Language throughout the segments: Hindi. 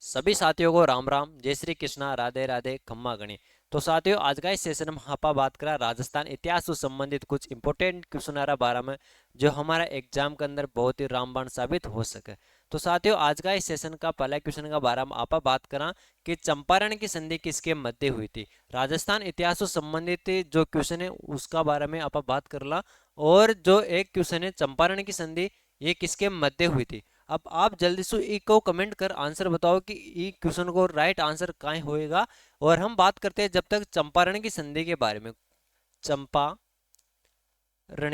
सभी साथियों को राम राम, जय श्री कृष्णा, राधे राधे, खम्मा गणी। तो साथियों, आज का इस सेशन में हम बात करा राजस्थान इतिहास से संबंधित कुछ इंपॉर्टेंट क्वेश्चन बारे में, जो हमारा एग्जाम के अंदर बहुत ही रामबाण साबित हो सके। तो साथियों, आज का इस सेशन का पहला क्वेश्चन का बारे में आप बात करा कि चंपारण की संधि किसके मध्य हुई थी। राजस्थान इतिहास से संबंधित जो क्वेश्चन है उसका बारे में आप बात कर ला। और जो एक क्वेश्चन है चंपारण की संधि ये किसके मध्य हुई थी। अब आप जल्दी से ई को कमेंट कर आंसर बताओ कि ई क्वेश्चन को राइट आंसर कहाँ होएगा। और हम बात करते हैं जब तक चंपारण की संधि के बारे में। चंपारण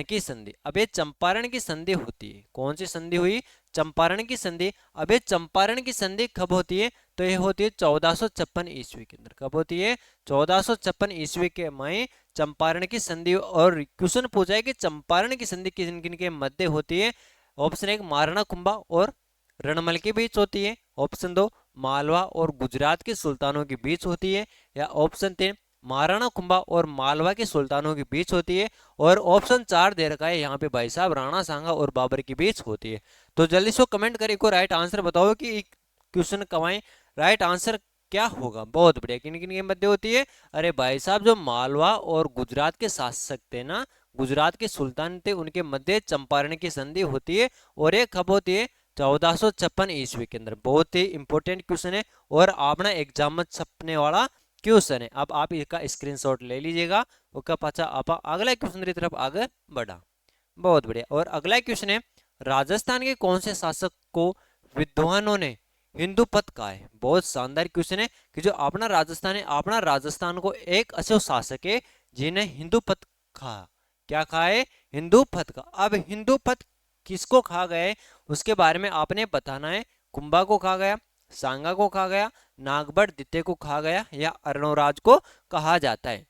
की संधि, अब ये चंपारण की संधि होती है, कौन सी संधि हुई? चंपारण की संधि। अब ये चंपारण की संधि कब होती है? तो ये होती है 1456 ईस्वी के अंदर। कब होती है? 1456 ईस्वी के मई चंपारण की संधि। और क्वेश्चन पूछा है कि चंपारण की संधि किन किन के मध्य होती है। ऑप्शन एक, महाराणा कुंभा और रणमल के बीच होती है। ऑप्शन दो, मालवा और गुजरात के सुल्तानों के बीच होती है। या ऑप्शन तीन, महाराणा कुंभा और मालवा के सुल्तानों के बीच होती है। और ऑप्शन चार दे रखा है यहाँ पे भाई साहब, राणा सांगा और बाबर के बीच होती है। तो जल्दी से कमेंट करके को राइट आंसर बताओ कि क्वेश्चन कमाएं, राइट आंसर क्या होगा। बहुत बढ़िया, किन किन के मध्य होती है? अरे भाई साहब, जो मालवा और गुजरात के शासक थे ना, गुजरात के सुल्तान थे, उनके मध्य चंपारण की संधि होती है। और ये कब होती है? 1456 ईस्वी के अंदर। बहुत ही इंपॉर्टेंट क्वेश्चन है और आपना एग्जाम में छपने वाला क्वेश्चन है। अब आप इसका स्क्रीनशॉट ले लीजिएगा। उसका पाछा आप अगला क्वेश्चन की तरफ आगे बढ़ा। बहुत बढ़िया। और अगला क्वेश्चन है, राजस्थान के कौन से शासक को विद्वानों ने हिंदू पथ कहा है? बहुत शानदार क्वेश्चन है कि जो अपना राजस्थान है, अपना राजस्थान को एक ऐसे शासक है जिन्हें हिंदू पथ कहा। क्या कहा है? हिंदू पथ का। अब हिंदू पथ किसको कहा गया है उसके बारे में आपने बताना है। कुंभा को कहा गया, सांगा को कहा गया, नागभट्ट द्वितीय को कहा गया, या अरुणराज को कहा जाता है।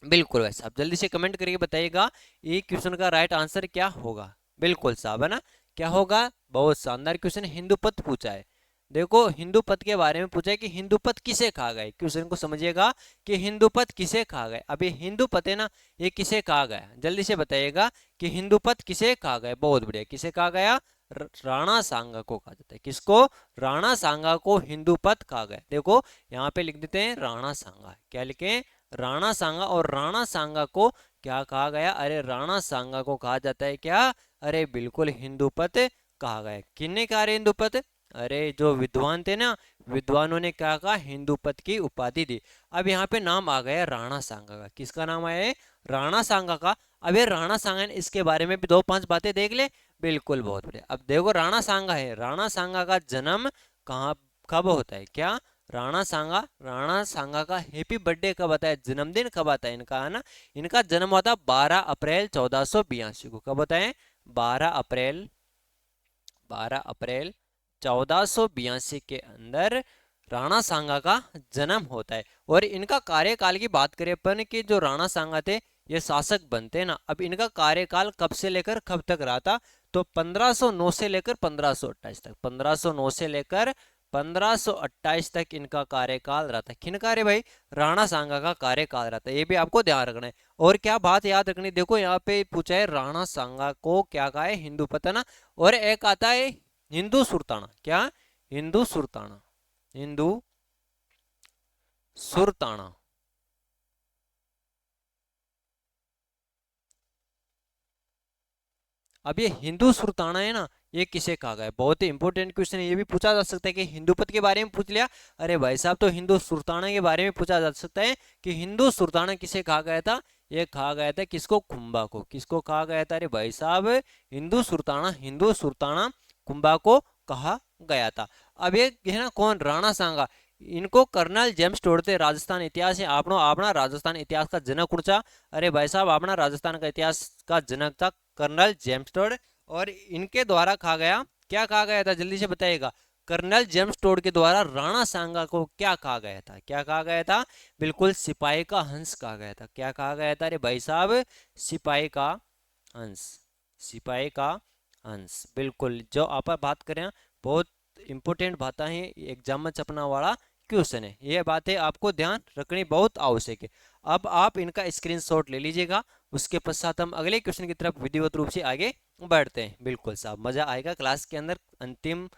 बिल्कुल भाई साहब, जल्दी से कमेंट करके बताइएगा ये क्वेश्चन का राइट आंसर क्या होगा। बिल्कुल साहब, है ना? क्या होगा? बहुत शानदार क्वेश्चन, हिंदू पथ पूछा है। देखो, हिंदू पथ के बारे में पूछा है कि हिंदू पथ किसे कहा गया। क्वेश्चन को समझिएगा कि हिंदू पथ किसे कहा गया। अब ये हिंदू पथ है ना, ये किसे कहा गया? जल्दी से बताइएगा कि हिंदू पथ किसे कहा गया। बहुत बढ़िया, किसे कहा गया? राणा सांगा को कहा जाता है। किसको? राणा सांगा को हिंदू पथ कहा गया। देखो यहाँ पे लिख देते हैं राणा सांगा। क्या लिखें? राणा सांगा। और राणा सांगा को क्या कहा गया? अरे राणा सांगा को कहा जाता है क्या? अरे बिल्कुल, हिंदूपत कहा गया। किन्ने कहा रे हिंदूपत? अरे जो विद्वान थे ना, विद्वानों ने क्या कहा? हिंदूपत की उपाधि दी। अब यहाँ पे नाम आ गया राणा सांगा का। किसका नाम आया है? राणा सांगा का। अब ये राणा सांगा ने इसके बारे में भी दो पांच बातें देख ले। बिल्कुल, बहुत बढ़िया। अब देखो, राणा सांगा है, राणा सांगा का जन्म कहाँ कब होता है? क्या? राणा सांगा का हैप्पी बर्थडे कब आता है? जन्मदिन कब आता है इनका, है ना? इनका जन्म हुआ था 12 अप्रैल 1482 को। कब होता है? 12 अप्रैल 1482 के अंदर राणा सांगा का जन्म होता है। और इनका कार्यकाल की बात करें अपन कि जो राणा सांगा थे ये शासक बनते ना, अब इनका कार्यकाल कब से लेकर कब तक रहा था? तो 1509 से लेकर 1528 तक। 1509 से लेकर 1528 तक इनका कार्यकाल रहा था। किनका रे भाई? राणा सांगा का कार्यकाल रहा था। ये भी आपको ध्यान रखना है। और क्या बात याद रखनी, देखो यहाँ पे पूछा है राणा सांगा को क्या कहा है? हिंदू पथ, है ना? और एक आता है हिंदू सुल्ताना। क्या? हिंदू सुल्ताना। हिंदू सुल्ताना। अब ये हिंदू सुल्ताना है ना, ये किसे कहा गया है? बहुत ही इंपॉर्टेंट क्वेश्चन है। ये भी पूछा जा सकता है कि हिंदू पथ के बारे में पूछ लिया, अरे भाई साहब तो हिंदू सुल्ताना के बारे में पूछा जा सकता है कि हिंदू सुल्ताना किसे कहा गया था। ये कहा गया था किसको? कुंभा को। किसको कहा गया था? अरे भाई साहब, हिंदू सुल्ताना कुंभा को कहा गया था। अब ये है ना कौन? राणा सांगा। इनको कर्नल जेम्स टोडते राजस्थान इतिहास है आपनो अपना राजस्थान इतिहास का जनक उड़चा। अरे भाई साहब, अपना राजस्थान का इतिहास का जनक था कर्नल जेम्स टोड। और इनके द्वारा कहा गया, क्या कहा गया था? जल्दी से बताइएगा। कर्नल जेम्स टोड के द्वारा राणा सांगा को क्या कहा गया था? क्या कहा गया था? बिल्कुल, सिपाही का हंस कहा गया था। क्या कहा गया था? अरे भाई साहब, सिपाही का हंस। सिपाही का हंस। बिल्कुल, जो आप बात करें बहुत इंपॉर्टेंट बातें हैं, एग्जाम में छपना वाला क्वेश्चन है। ये बातें आपको ध्यान रखनी बहुत आवश्यक है। अब आप इनका स्क्रीनशॉट ले लीजिएगा। उसके पश्चात हम अगले क्वेश्चन की तरफ विधिवत रूप से आगे बढ़ते हैं। बिल्कुल साहब, मजा आएगा क्लास के अंदर। अंतिम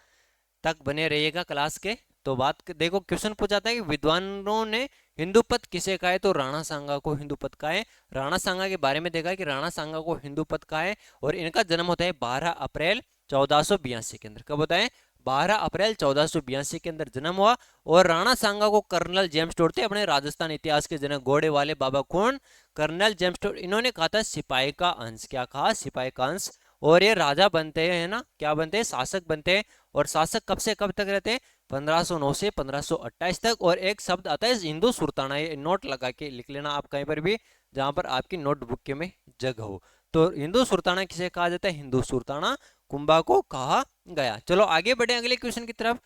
तक बने रहिएगा क्लास के। तो देखो क्वेश्चन पूछा था कि विद्वानों ने हिंदूपद किसे कहा है, तो राणा सांगा को हिंदूपद कहा है। राणा सांगा के बारे में देखा कि राणा सांगा को हिंदूपद कहा है और इनका जन्म होता है 12 अप्रैल 1482 के अंदर। कब होता है? 12 अप्रैल 1482 के अंदर जन्म हुआ। और राणा सांगा को कर्नल जेम्स टोड थे, अपने राजस्थान इतिहास के जनक घोड़े वाले बाबा कौन? Colonel James Tod. इन्होंने कहा था सिपाही का अंश। क्या कहा? सिपाही का अंश। और ये राजा बनते हैं ना, क्या बनते हैं? शासक बनते हैं। और शासक कब से कब तक रहते हैं? 1509 से 1528 तक। और एक शब्द आता है हिंदू सुल्ताना, ये नोट लगा के लिख लेना आप कहीं पर भी जहां पर आपकी नोटबुक में जगह हो। तो हिंदू सुल्ताना किसे कहा जाता है? हिंदू सुल्ताना कुंभा को कहा गया। चलो आगे बढ़े अगले क्वेश्चन की तरफ।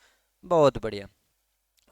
बहुत बढ़िया।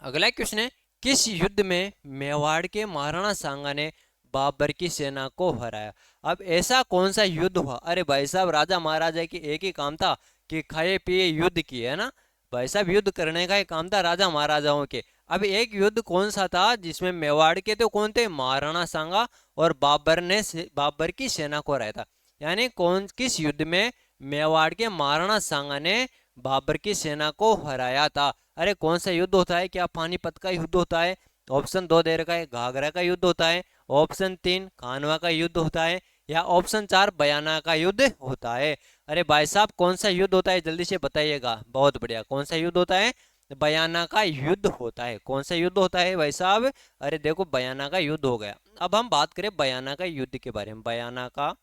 अगला क्वेश्चन है, किस युद्ध में मेवाड़ के महाराणा सांगा ने बाबर की सेना को हराया? अब ऐसा कौन सा युद्ध हुआ? अरे भाई साहब, राजा महाराजा की एक ही काम था कि खाए पिए युद्ध किए, है ना भाई साहब। युद्ध करने का एक काम था राजा महाराजाओं के। अब एक युद्ध कौन सा था जिसमें मेवाड़ के तो कौन थे? महाराणा सांगा। और बाबर की सेना को हराया था। यानी किस युद्ध में मेवाड़ के महाराणा सांगा ने बाबर की सेना को हराया था? अरे कौन सा युद्ध होता है? क्या पानीपत का युद्ध होता है? ऑप्शन 2 दे रखा है, घाघरा का युद्ध होता है। ऑप्शन 3 खानवा का युद्ध होता है। या ऑप्शन 4 बयाना का युद्ध होता है। अरे भाई साहब, कौन सा युद्ध होता है? जल्दी से बताइएगा। बहुत बढ़िया, कौन सा युद्ध होता है? बयाना का युद्ध होता है। कौन सा युद्ध होता है भाई साहब? अरे देखो, बयाना का युद्ध हो गया। अब हम बात करें बयाना का युद्ध के बारे में। बयाना का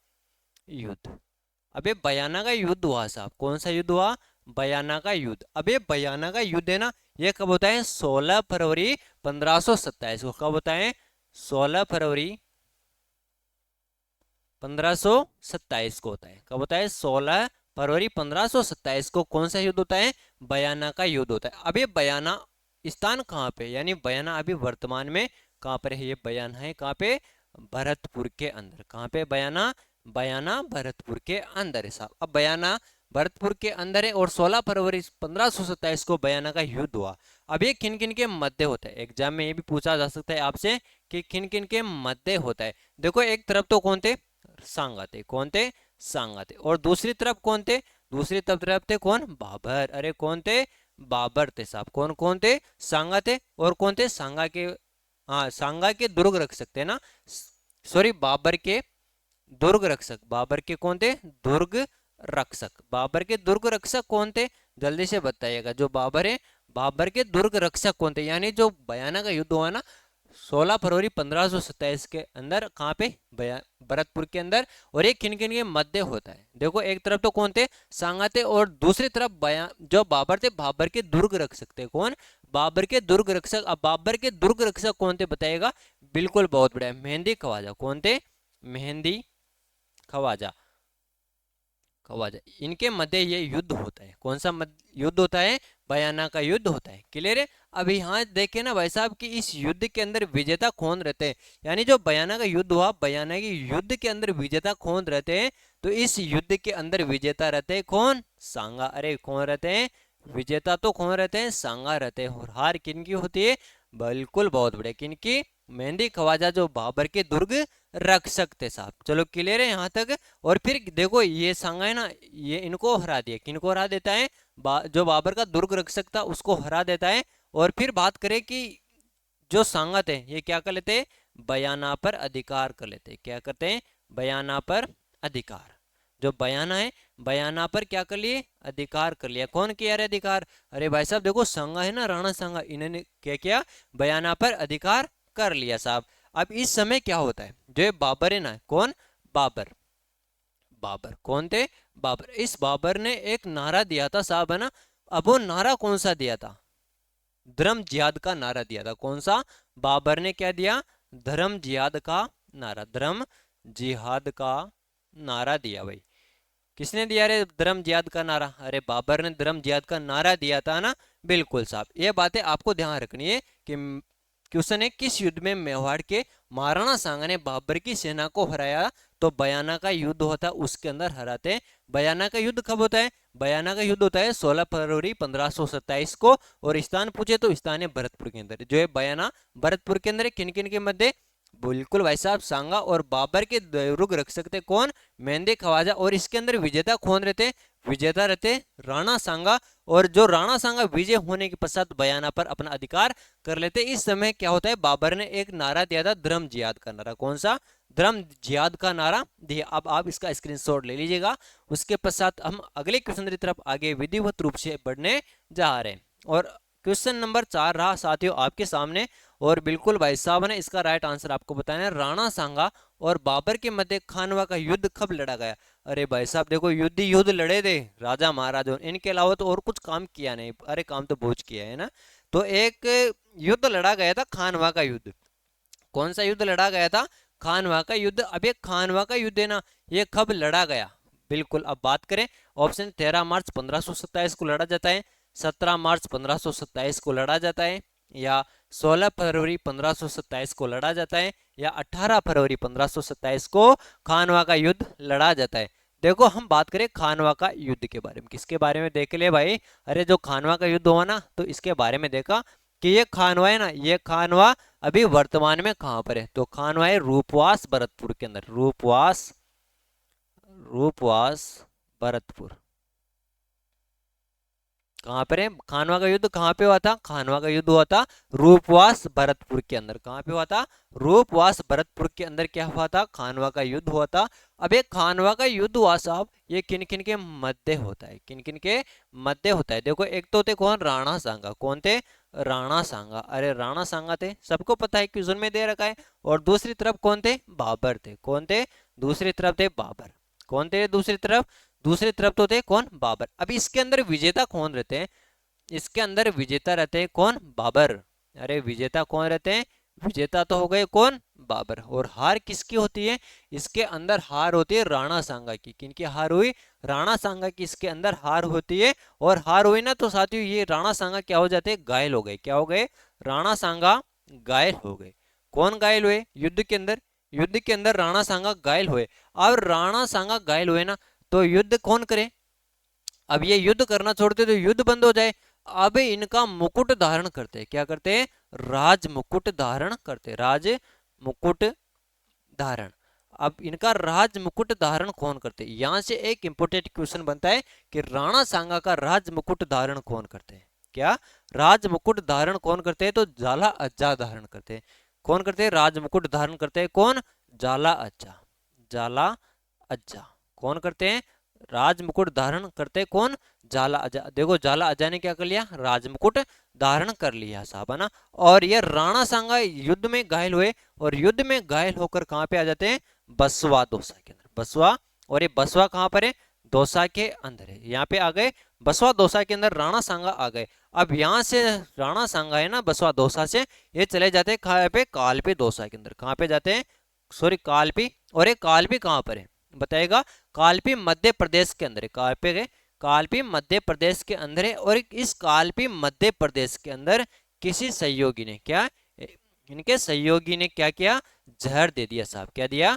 युद्ध। अबे बयाना का युद्ध हुआ साहब। कौन सा युद्ध हुआ? बयाना का युद्ध। अबे बयाना का युद्ध है ना, ये कब होता है? 16 फरवरी 1527 को। कब होता है? 16 फरवरी 1527 को होता है। कब होता है? 16 फरवरी 1527 को कौन सा युद्ध होता है? बयाना का युद्ध होता है। अब ये बयाना स्थान कहाँ पे, यानी बयाना अभी वर्तमान में कहाँ पर है? ये बयाना है कहाँ पे? भरतपुर के अंदर। कहाँ पे बयाना? बयाना भरतपुर के अंदर है साहब। अब बयाना भरतपुर के अंदर है और 16 फरवरी 1527 को बयाना का युद्ध हुआ। अब ये किन किन के मध्य होता है? एग्जाम में ये भी पूछा जा सकता है आपसे कि किन किन के मध्य होता है। देखो, एक तरफ तो कौन थे? सांगा थे। कौन थे? सांगा थे। और दूसरी तरफ कौन थे? दूसरी तरफ थे कौन? बाबर। अरे कौन थे? बाबर थे साहब। कौन कौन थे? सांगा थे। और कौन थे? सांगा के, हाँ, सांगा के दुर्ग रख सकते हैं ना, सॉरी, बाबर के दुर्ग रक्षक। बाबर के कौन थे? दुर्ग रक्षक। बाबर के दुर्ग रक्षक कौन थे? जल्दी से बताइएगा। जो बाबर है, बाबर के दुर्ग रक्षक कौन थे? यानी जो बयाना का युद्ध हुआ ना 16 फरवरी 1527 के अंदर, कहाँ पे? भरतपुर के अंदर। और ये किन किन के मध्य होता है? देखो, एक तरफ तो कौन थे? सांगा थे। और दूसरी तरफ जो बाबर थे, बाबर के दुर्ग रक्षक थे। कौन? बाबर के दुर्ग रक्षक। अब बाबर के दुर्ग रक्षक कौन थे बताइएगा? बिल्कुल, बहुत बढ़िया, मेहंदी खवाजा। कौन थे? मेहंदी खवाजा। खवाजा, इनके मध्य ये युद्ध होता है। कौन सा युद्ध होता है? बयाना का युद्ध होता है। क्लियर है? अब यहाँ देखे ना भाई साहब कि इस युद्ध के अंदर विजेता कौन रहते हैं। यानी जो बयाना का युद्ध हुआ, बयाना के युद्ध के अंदर विजेता कौन रहते हैं? तो इस युद्ध के अंदर विजेता रहते हैं कौन? सांगा। अरे कौन रहते हैं? विजेता तो कौन रहते हैं? सांगा रहते हैं। और हार किनकी होती है? बिल्कुल, बहुत बढ़िया, किनकी? मेहंदी खवाजा, जो बाबर के दुर्ग रख सकते साहब। चलो क्लियर है यहाँ तक। और फिर देखो, ये सांगा है ना, ये इनको हरा दिया। किनको हरा देता है? जो बाबर का दुर्ग रक्षक था उसको हरा देता है। और फिर बात करें कि जो सांगा थे, ये क्या कर लेते? बयाना पर अधिकार कर लेते। क्या करते हैं? बयाना पर अधिकार। जो बयाना है, बयाना पर क्या कर लिए? अधिकार कर लिया। कौन किया रे अधिकार? अरे भाई साहब देखो, सांगा है ना, राणा सांगा, इन्होंने क्या किया? बयाना पर अधिकार कर लिया साहब। अब इस समय क्या होता है? जो ये बाबर है ना, कौन? बाबर। बाबर कौन थे? बाबर। इस बाबर ने एक नारा दिया था साहब, है ना। अब वो नारा कौन सा दिया था? धर्म जिहाद का नारा दिया था। कौन सा? बाबर ने क्या दिया? धर्म जिहाद का नारा। धर्म जिहाद का नारा दिया भाई। किसने दिया रे धर्म जिहाद का नारा? अरे बाबर ने धर्म जिहाद का नारा दिया था ना। बिल्कुल साहब, ये बातें आपको ध्यान रखनी है कि क्वेश्चन है, किस युद्ध में मेवाड़ के महाराणा सांगा ने बाबर की सेना को हराया? तो बयाना का युद्ध होता है, उसके अंदर हराते हैं। बयाना का युद्ध कब होता है? बयाना का युद्ध होता है 16 फरवरी 1527 को। और स्थान पूछे तो स्थान है भरतपुर के अंदर। जो है बयाना भरतपुर के अंदर, किन किन के मध्य? बिल्कुल भाई साहब, सांगा और बाबर के दुर्ग रख सकते कौन? मेहंदी खवाजा। और इसके अंदर विजेता कौन रहते? विजेता रहते राणा सांगा, और जो राणा सांगा विजय होने के पश्चात बयाना पर अपना अधिकार कर लेते। इस समय क्या होता है, बाबर ने एक नारा दिया था, धर्म जिहाद का नारा। कौन सा? धर्म जिहाद का नारा दिया। अब आप इसका स्क्रीनशॉट ले लीजिएगा। उसके पश्चात हम अगले क्वेश्चन की तरफ आगे विधिवत रूप से बढ़ने जा रहे हैं। और क्वेश्चन नंबर 4 रहा साथियों आपके सामने, और बिल्कुल भाई साहब ने इसका राइट आंसर आपको बताना है। राणा सांगा और बाबर के मध्य खानवा का युद्ध कब लड़ा गया? अरे भाई साहब देखो, युद्ध युद्ध लड़े थे राजा महाराजों, इनके अलावा तो और कुछ काम किया नहीं। अरे काम तो बहुत किया है ना। तो एक युद्ध लड़ा गया था, खानवा का युद्ध। कौन सा युद्ध लड़ा गया था? खानवा का युद्ध। अब ये खानवा का युद्ध है ना, ये कब लड़ा गया? बिल्कुल, अब बात करें, ऑप्शन 13 मार्च 1527 को लड़ा जाता है, 17 मार्च 1527 को लड़ा जाता है, या 16 फरवरी 1527 को लड़ा जाता है, या 18 फरवरी 1527 को खानवा का युद्ध लड़ा जाता है। देखो हम बात करें खानवा का युद्ध के बारे में, किसके बारे में देख ले भाई? अरे जो खानवा का युद्ध हुआ ना, तो इसके बारे में देखा कि ये खानवा है ना, ये खानवा अभी वर्तमान में कहां पर है? तो खानवा है रूपवास भरतपुर के अंदर। रूपवास, रूपवास भरतपुर कहां पर है? खानवा का युद्ध कहां पे हुआ था? खानवा का युद्ध हुआ था रूपवास भरतपुर के अंदर। कहां पे हुआ था? रूपवास भरतपुर के अंदर क्या हुआ था? खानवा का युद्ध हुआ था। अब ये खानवा का युद्ध हुआ साहब, ये किन किन के मध्य होता है? किन किन के मध्य होता है? देखो एक तो थे कौन? राणा सांगा। कौन थे? राणा सांगा। अरे राणा सांगा थे, सबको पता है, क्वेश्चन में दे रखा है। और दूसरी तरफ कौन थे? बाबर थे। कौन थे? दूसरी तरफ थे बाबर। कौन थे दूसरी तरफ? दूसरी तरफ तो थे कौन? बाबर। अभी इसके अंदर विजेता कौन रहते हैं? इसके अंदर विजेता रहते हैं कौन? बाबर। अरे विजेता कौन रहते हैं? विजेता तो हो गए कौन? बाबर। और हार किसकी होती है? इसके अंदर हार होती है राणा सांगा की। किनकी हार हुई? राणा सांगा की इसके अंदर हार होती है। और हार हुई ना, तो साथियों ये राणा सांगा क्या हो जाते? घायल हो गए। क्या हो गए? राणा सांगा घायल हो गए। कौन घायल हुए युद्ध के अंदर? युद्ध के अंदर राणा सांगा घायल हुए। अब राणा सांगा घायल हुए ना, तो युद्ध कौन करे? अब ये युद्ध करना छोड़ते तो युद्ध बंद हो जाए। अब इनका मुकुट धारण करते। क्या करते हैं? राज मुकुट धारण करते। राज मुकुट धारण। अब इनका राज मुकुट धारण कौन करते? यहां से एक इंपोर्टेंट क्वेश्चन बनता है कि राणा सांगा का राज मुकुट धारण कौन करते हैं? क्या राज मुकुट धारण कौन करते हैं? तो जाला अज्जा धारण करते हैं। कौन करते हैं? राज मुकुट धारण करते हैं कौन? जाला अज्जा। जाला अज्जा कौन करते हैं? राज मुकुट धारण करते कौन? जाला अजा। देखो जाला अजा ने क्या कर लिया? राज मुकुट धारण कर लिया साहब, है ना। और ये राणा सांगा युद्ध में घायल हुए, और युद्ध में घायल होकर कहां पे आ जाते हैं? बसवा दौसा के अंदर। बसवा, और ये बसवा कहां पर है? दौसा के अंदर है। यहाँ पे आ गए बसवा दौसा के अंदर, राणा सांगा आ गए। अब यहाँ से राणा सांगा है ना, बसवा दौसा से ये चले जाते हैं कहां पे? कालपी दौसा के अंदर। कहां पे जाते हैं? सॉरी कालपी। और ये कालपी कहां पर है बताएगा? कालपी मध्य प्रदेश के अंदर है। कहां पे गए? कालपी मध्य प्रदेश के अंदर है। और इस कालपी मध्य प्रदेश के अंदर किसी सहयोगी ने क्या, इनके सहयोगी ने क्या किया? जहर दे दिया साहब। क्या दिया?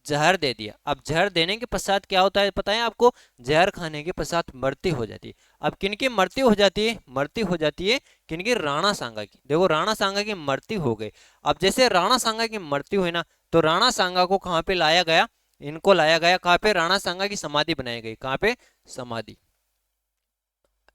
जहर दे दिया। अब जहर देने के पश्चात क्या होता है पता है आपको? जहर खाने के पश्चात मृत्यु हो जाती है। अब किनकी मृत्यु हो जाती है? मृत्यु हो जाती है किनकी? राणा सांगा की। देखो राणा सांगा की मृत्यु हो गई। अब जैसे राणा सांगा की मृत्यु हुई ना, तो राणा सांगा को कहां पे लाया गया? इनको लाया गया कहां पे? राणा सांगा की समाधि बनाई गई। कहां पे? समाधि।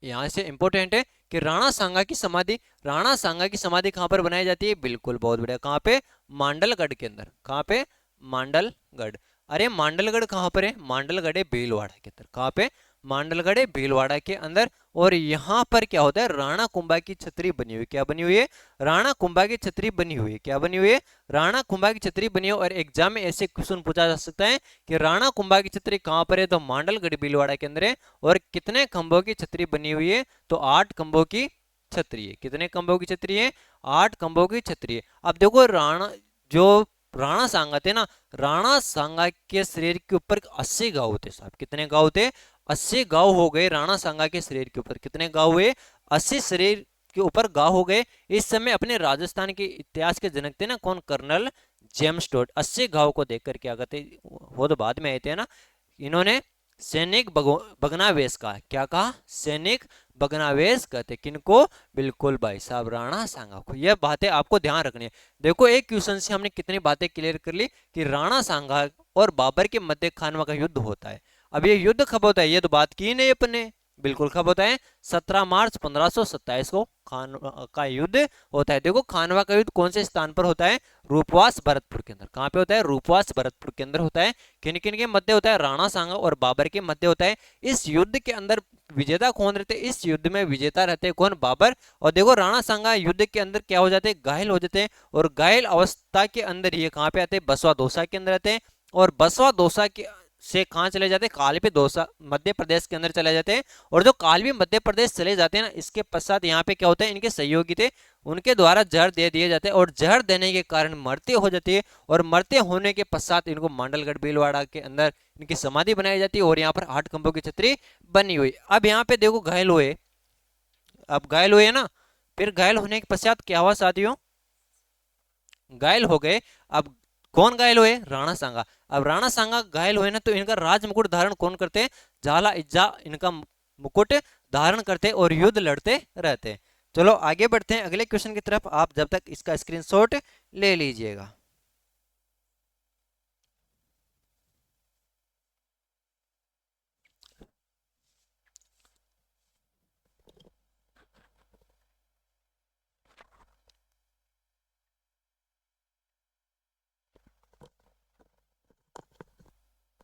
यहां से इंपॉर्टेंट है कि राणा सांगा की समाधि, राणा सांगा की समाधि कहां पर बनाई जाती है? बिल्कुल बहुत बढ़िया। कहां पे? मांडलगढ़ के अंदर। कहां पे? मांडलगढ़। अरे मांडलगढ़ कहां पर है? मांडलगढ़ है भीलवाड़ा के अंदर। कहां पे? मांडलगढ़ है भीलवाड़ा के अंदर। और यहां पर क्या होता है? राणा कुंभा की छतरी बनी हुई। क्या बनी हुई है? राणा कुंभा की छतरी बनी हुई है। क्या बनी हुई है? राणा कुंभा की छतरी बनी है। और एग्जाम में ऐसे क्वेश्चन पूछा जा सकता है कि राणा कुंभा की छतरी कहां पर है? तो मांडलगढ़ भीलवाड़ा के अंदर है। और कितने खंभों की छतरी बनी हुई है? तो 8 खंभों की छतरी है। कितने खंभों की छतरी है? 8 खंभों की छतरी है। अब देखो राणा, जो राणा सांगा थे ना, राणा सांगा के शरीर के ऊपर 80 घाव थे साहब। कितने घाव थे? 80 घाव हो गए राणा सांगा के शरीर के ऊपर। कितने घाव हुए? 80 शरीर के ऊपर घाव हो गए। इस समय अपने राजस्थान के इतिहास के जनक थे ना कौन? Colonel James toad. 80 घाव को देखकर क्या कहते, वो तो बाद में आए थे ना, इन्होंने सैनिक भगनावेश कहा। क्या कहा? सैनिक भगनावेश कहते। किनको? बिल्कुल भाई साहब राणा सांगा को। यह बातें आपको ध्यान रखनी है। देखो एक क्वेश्चन से हमने कितनी बातें क्लियर कर ली कि राणा सांगा और बाबर के मध्य खानवा का युद्ध होता है। अब ये युद्ध कब होता है, ये तो बात की नहीं अपने। बिल्कुल कब होता है, 17 मार्च 1527 को खानवा का युद्ध होता है। देखो खानवा का युद्ध कौन से स्थान पर होता है, रूपवास भरतपुर के अंदर। कहाँ पे होता है, रूपवास भरतपुर के अंदर होता है। किन किन के मध्य होता है, राणा सांगा और बाबर के मध्य होता है। इस युद्ध के अंदर विजेता कौन रहते, इस युद्ध में विजेता रहते हैं कौन, बाबर। और देखो राणा सांगा युद्ध के अंदर क्या हो जाते हैं, घायल हो जाते हैं। और घायल अवस्था के अंदर ये कहाँ पे आते हैं, बसवा दौसा के अंदर आते हैं। और बसवा दौसा के से कहाँ चले जाते हैं, कालपी दौसा मध्य प्रदेश के अंदर चले जाते हैं। और जो कालपी मध्य प्रदेश चले जाते हैं ना, इसके पश्चात यहाँ पे क्या होता है, इनके सहयोगी थे उनके द्वारा जहर दे दिए जाते हैं और जहर देने के कारण मरते हो जाती है। और मरते होने के पश्चात इनको मांडलगढ़ भीलवाड़ा के अंदर इनकी समाधि बनाई जाती है और यहाँ पर 8 खंभों की छतरी बनी हुई। अब यहाँ पे देखो घायल हुए, अब घायल हुए ना, फिर घायल होने के पश्चात क्या हुआ साथियों, घायल हो गए। अब कौन घायल हुए, राणा सांगा। अब राणा सांगा घायल हुए ना, तो इनका राज मुकुट धारण कौन करते हैं, झाला इज्जा इनका मुकुट धारण करते और युद्ध लड़ते रहते। चलो आगे बढ़ते हैं अगले क्वेश्चन की तरफ, आप जब तक इसका स्क्रीनशॉट ले लीजिएगा।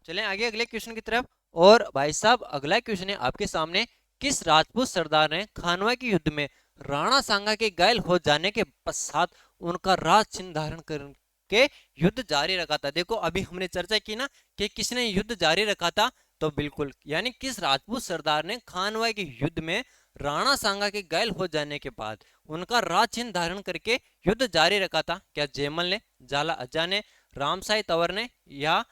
चलें आगे अगले क्वेश्चन की तरफ। और भाई साहब अगला क्वेश्चन है आपके सामने, किस राजपूत सरदार ने खानवा के युद्ध में राणा सांगा के घायल हो जाने के पश्चात उनका राज चिन्ह धारण करके युद्ध जारी रखा था। देखो अभी हमने चर्चा की ना कि किसने युद्ध जारी रखा था, तो बिल्कुल यानी किस राजपूत सरदार ने खानवा के युद्ध में राणा सांगा के घायल हो जाने के बाद उनका राज चिन्ह धारण करके युद्ध जारी रखा था। क्या जयमल ने, झाला अज्जा ने, रामसाई तंवर ने, या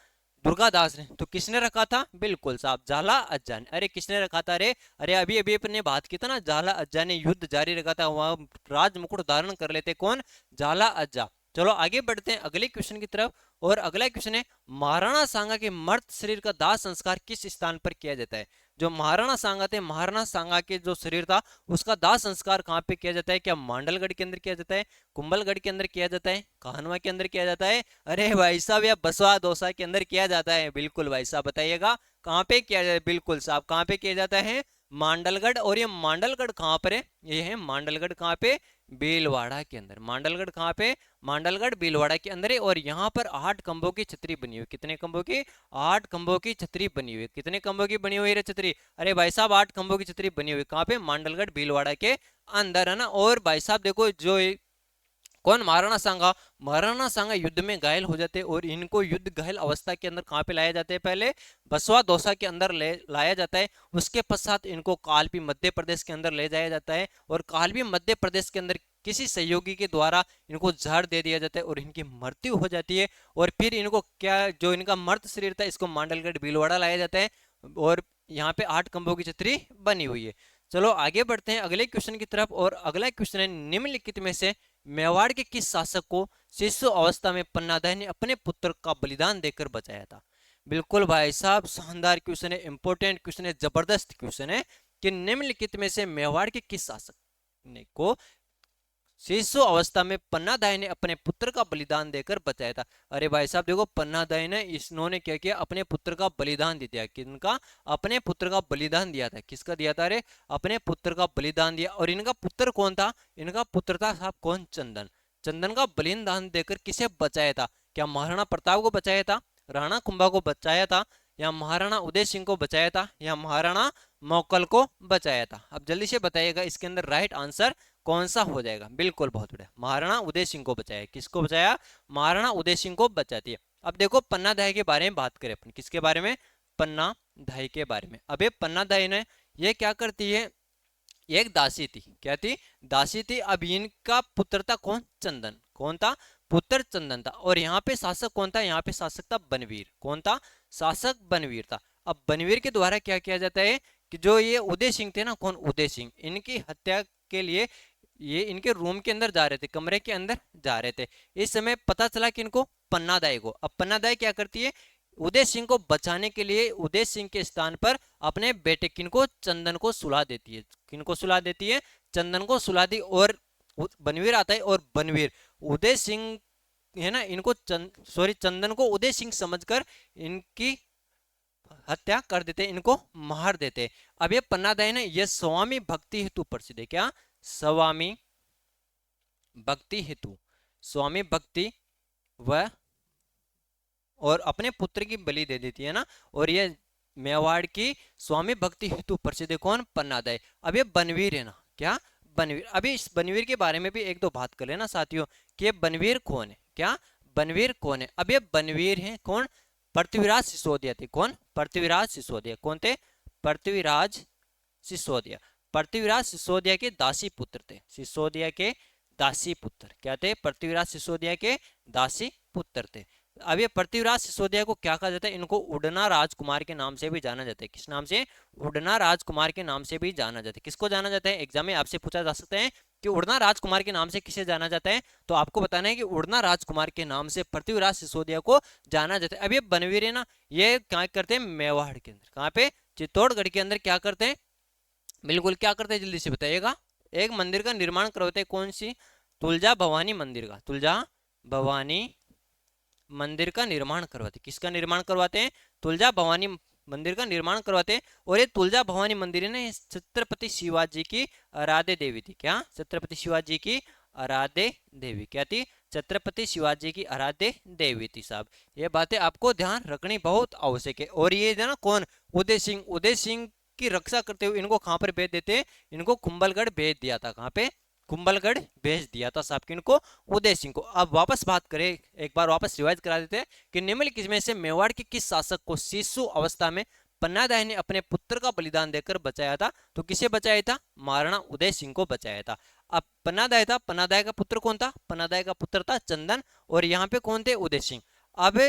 दुर्गादास ने। तो किसने रखा था, बिल्कुल साहब झाला अज्जा ने। अरे किसने रखा था, अरे अरे अभी अभी अपने बात की था ना, झाला अज्जा ने युद्ध जारी रखा था, वहां राज मुकुट धारण कर लेते कौन, झाला अज्जा। चलो आगे बढ़ते हैं अगले क्वेश्चन की तरफ। और अगला क्वेश्चन है, महाराणा सांगा के मर्त शरीर का दाह संस्कार किस स्थान पर किया जाता है। जो महाराणा सांगा थे, महाराणा सांगा के जो शरीर था उसका दाह संस्कार कहाँ पे किया जाता है, क्या मांडलगढ़ के अंदर किया जाता है, कुंभलगढ़ के अंदर किया जाता है, कान्हा के अंदर किया जाता है, अरे भाई साहब या बसवा दौसा के अंदर किया जाता है। बिल्कुल भाई साहब बताइएगा कहाँ पे किया जाता है, बिल्कुल साहब कहाँ पे किया जाता है, मांडलगढ़। और ये मांडलगढ़ कहाँ पर है, ये है मांडलगढ़ कहाँ पे, भीलवाड़ा के अंदर। मांडलगढ़ कहाँ पे, मांडलगढ़ भीलवाड़ा के अंदर है। और यहाँ पर 8 खंभों की छतरी बनी हुई, कितने खंभों की, 8 खंभों की छतरी बनी हुई। कितने खंभों की बनी हुई है छतरी, अरे भाई साहब 8 खंभों की छतरी बनी हुई, कहाँ पे, मांडलगढ़ भीलवाड़ा के अंदर है ना। और भाई साहब देखो जो कौन, महाराणा सांगा, महाराणा सांगा युद्ध में घायल हो जाते और इनको युद्ध घायल अवस्था के अंदर कहाँ पे लाया जाते हैं, पहले बसवा दौसा के अंदर ले लाया जाता है। उसके पश्चात इनको कालपी मध्य प्रदेश के अंदर ले जाया जाता है और कालपी मध्य प्रदेश के अंदर किसी सहयोगी के द्वारा इनको जहर दे दिया जाता है और इनकी मृत्यु हो जाती है। और फिर इनको क्या, जो इनका मर्त शरीर था इसको मांडलगढ़ भीलवाड़ा लाया जाता है और यहाँ पे 8 खंभों की छतरी बनी हुई है। चलो आगे बढ़ते हैं अगले क्वेश्चन की तरफ। और अगला क्वेश्चन है, निम्नलिखित में से मेवाड़ के किस शासक को शिशु अवस्था में पन्नादह ने अपने पुत्र का बलिदान देकर बचाया था। बिल्कुल भाई साहब शानदार क्वेश्चन है, इंपॉर्टेंट क्वेश्चन है, जबरदस्त क्वेश्चन है कि निम्नलिखित में से मेवाड़ के किस शासक ने को शिशु अवस्था में पन्नादाई ने अपने पुत्र का बलिदान देकर बचाया था। अरे भाई साहब देखो पन्नादाई ने, इन्होंने क्या किया, अपने पुत्र का बलिदान दे दिया। किनका, अपने पुत्र का बलिदान दिया था। किसका दिया था, अरे अपने पुत्र का बलिदान दिया। और इनका पुत्र कौन था, इनका पुत्र था साहब कौन, चंदन। चंदन का बलिदान देकर किसे बचाया था, क्या महाराणा प्रताप को बचाया था, राणा कुंभा को बचाया था, या महाराणा उदय सिंह को बचाया था, या महाराणा मोकल को बचाया था। अब जल्दी से बताइएगा इसके अंदर राइट आंसर कौन सा हो जाएगा। बिल्कुल बहुत बढ़िया, महाराणा उदय सिंह को बचाया। किसको बचाया, महाराणा उदय सिंह को बचाती है। अब देखो पन्ना धाई के बारे में बात करें अपन, किसके बारे में, पन्ना धाई के बारे में। अब ये पन्ना धाई ने ये क्या करती है, एक दासी थी, क्या थी, दासी थी। अब इनका पुत्र था कौन, चंदन। कौन था, पुत्र चंदन था। और यहाँ पे शासक कौन था, यहाँ पे शासक था बनवीर। कौन था, शासक बनवीर था। अब बनवीर के द्वारा क्या किया जाता है कि जो ये उदय सिंह थे ना, कौन, उदय सिंह, इनकी हत्या के लिए ये इनके रूम के अंदर जा रहे थे, कमरे के अंदर जा रहे थे। इस समय पता चला कि इनको पन्नादाई को, अब पन्नादाई क्या करती है, उदय सिंह को बचाने के लिए उदय सिंह के स्थान पर अपने बेटे किनको, चंदन को सुला देती है। किनको सुला देती है, चंदन को सुला दी। और बनवीर आता है और बनवीर उदय सिंह है ना, इनको सॉरी चंदन को उदय सिंह समझकर इनकी हत्या कर देते, इनको मार देते। अब ये पन्नादाई ने ये स्वामी भक्ति हेतु प्रसिद्ध है। क्या? स्वामी भक्ति हेतु, स्वामी भक्ति व और अपने पुत्र की बलि दे देती है ना। और ये मेवाड़ की स्वामी भक्ति हेतु प्रसिद्ध है कौन? पन्नादाई। अब ये बनवीर है ना, क्या? बनवीर। अभी इस बनवीर के बारे में भी एक दो बात कर लेना साथियों कि ये बनवीर कौन है। क्या? बनवीर कौन है? अब ये बनवीर है कौन? पृथ्वीराज सिसोदिया थे। कौन? पृथ्वीराज सिसोदिया। कौन थे? पृथ्वीराज सिसोदिया। पृथ्वीराज सिसोदिया के दासी पुत्र थे। सिसोदिया के दासी पुत्र क्या थे? पृथ्वीराज सिसोदिया के दासी पुत्र थे। अब ये पृथ्वीराज सिसोदिया को क्या कहा जाता है? इनको उड़ना राजकुमार के नाम से भी जाना जाता है। किस नाम से? उड़ना राजकुमार के नाम से भी जाना जाता है। किसको जाना जाता है? एग्जाम में आपसे पूछा जा सकता है कि उड़ना राजकुमार के नाम से किसे जाना जाता है, तो आपको बताना है कि उड़ना राजकुमार के नाम से पृथ्वीराज सिसोदिया को जाना जाता है। अब ये बनवीर है ना, ये क्या करते हैं? मेवाड़ के अंदर। कहाँ पे? चित्तौड़गढ़ के अंदर क्या करते हैं? बिल्कुल क्या करते हैं, जल्दी से बताइएगा। एक मंदिर का निर्माण करवाते हैं। कौन सी? तुलजा भवानी मंदिर का। तुलजा भवानी मंदिर का निर्माण करवाते। किसका निर्माण करवाते हैं? तुलजा भवानी मंदिर का निर्माण करवाते हैं। और ये तुलजा भवानी मंदिर है ना, छत्रपति शिवाजी की आराध्य देवी थी। क्या? छत्रपति शिवाजी की आराध्य देवी क्या थी? छत्रपति शिवाजी की आराध्य देवी थी साहब। ये बातें आपको ध्यान रखनी बहुत आवश्यक है। और ये ना कौन? उदय सिंह। उदय सिंह की रक्षा करते हुए इनको कहां पर भेज देते? इनको कुंभलगढ़ भेज दिया था। कहां पे? कुंभलगढ़ भेज दिया था साहब। किनको? उदय सिंह को। अब वापस बात करें, एक बार वापस रिवाइज करा देते हैं कि निम्नलिखित में से मेवाड़ के किस शासक को शिशु अवस्था में पन्नादाई ने अपने पुत्र का बलिदान देकर बचाया था? तो किसे बचाया था? महाराणा उदय सिंह को बचाया था। अब पन्नादाई था, पन्नादाई का पुत्र कौन था? पन्नादाई का पुत्र था चंदन। और यहाँ पे कौन थे? उदय सिंह। अब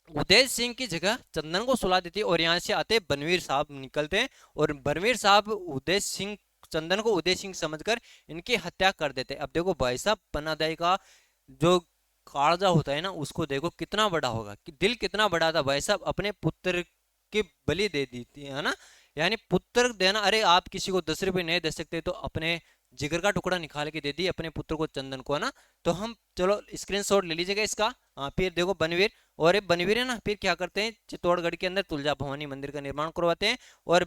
उदय सिंह की जगह चंदन को सुला देती और यहाँ से आते बनवीर साहब निकलते हैं। और बनवीर साहब उदय सिंह, चंदन को उदय सिंह समझकर इनकी हत्या कर देते। अब देखो भाई साहब, पन्नादाई का जो कालजा होता है ना, उसको देखो कितना बड़ा होगा, कि दिल कितना बड़ा था भाई साहब, अपने पुत्र की बलि दे दी थी, है ना। यानी पुत्र देना, अरे आप किसी को 10 रुपए नहीं दे सकते तो अपने जिगर का टुकड़ा निकाल के दे दी अपने पुत्र को, चंदन को, है ना। तो हम चलो स्क्रीनशॉट ले लीजिएगा इसका। हाँ, फिर देखो बनवीर। और ये बनवीर है ना, फिर क्या करते हैं? चित्तौड़गढ़ के अंदर तुलजा भवानी मंदिर का निर्माण करवाते हैं। और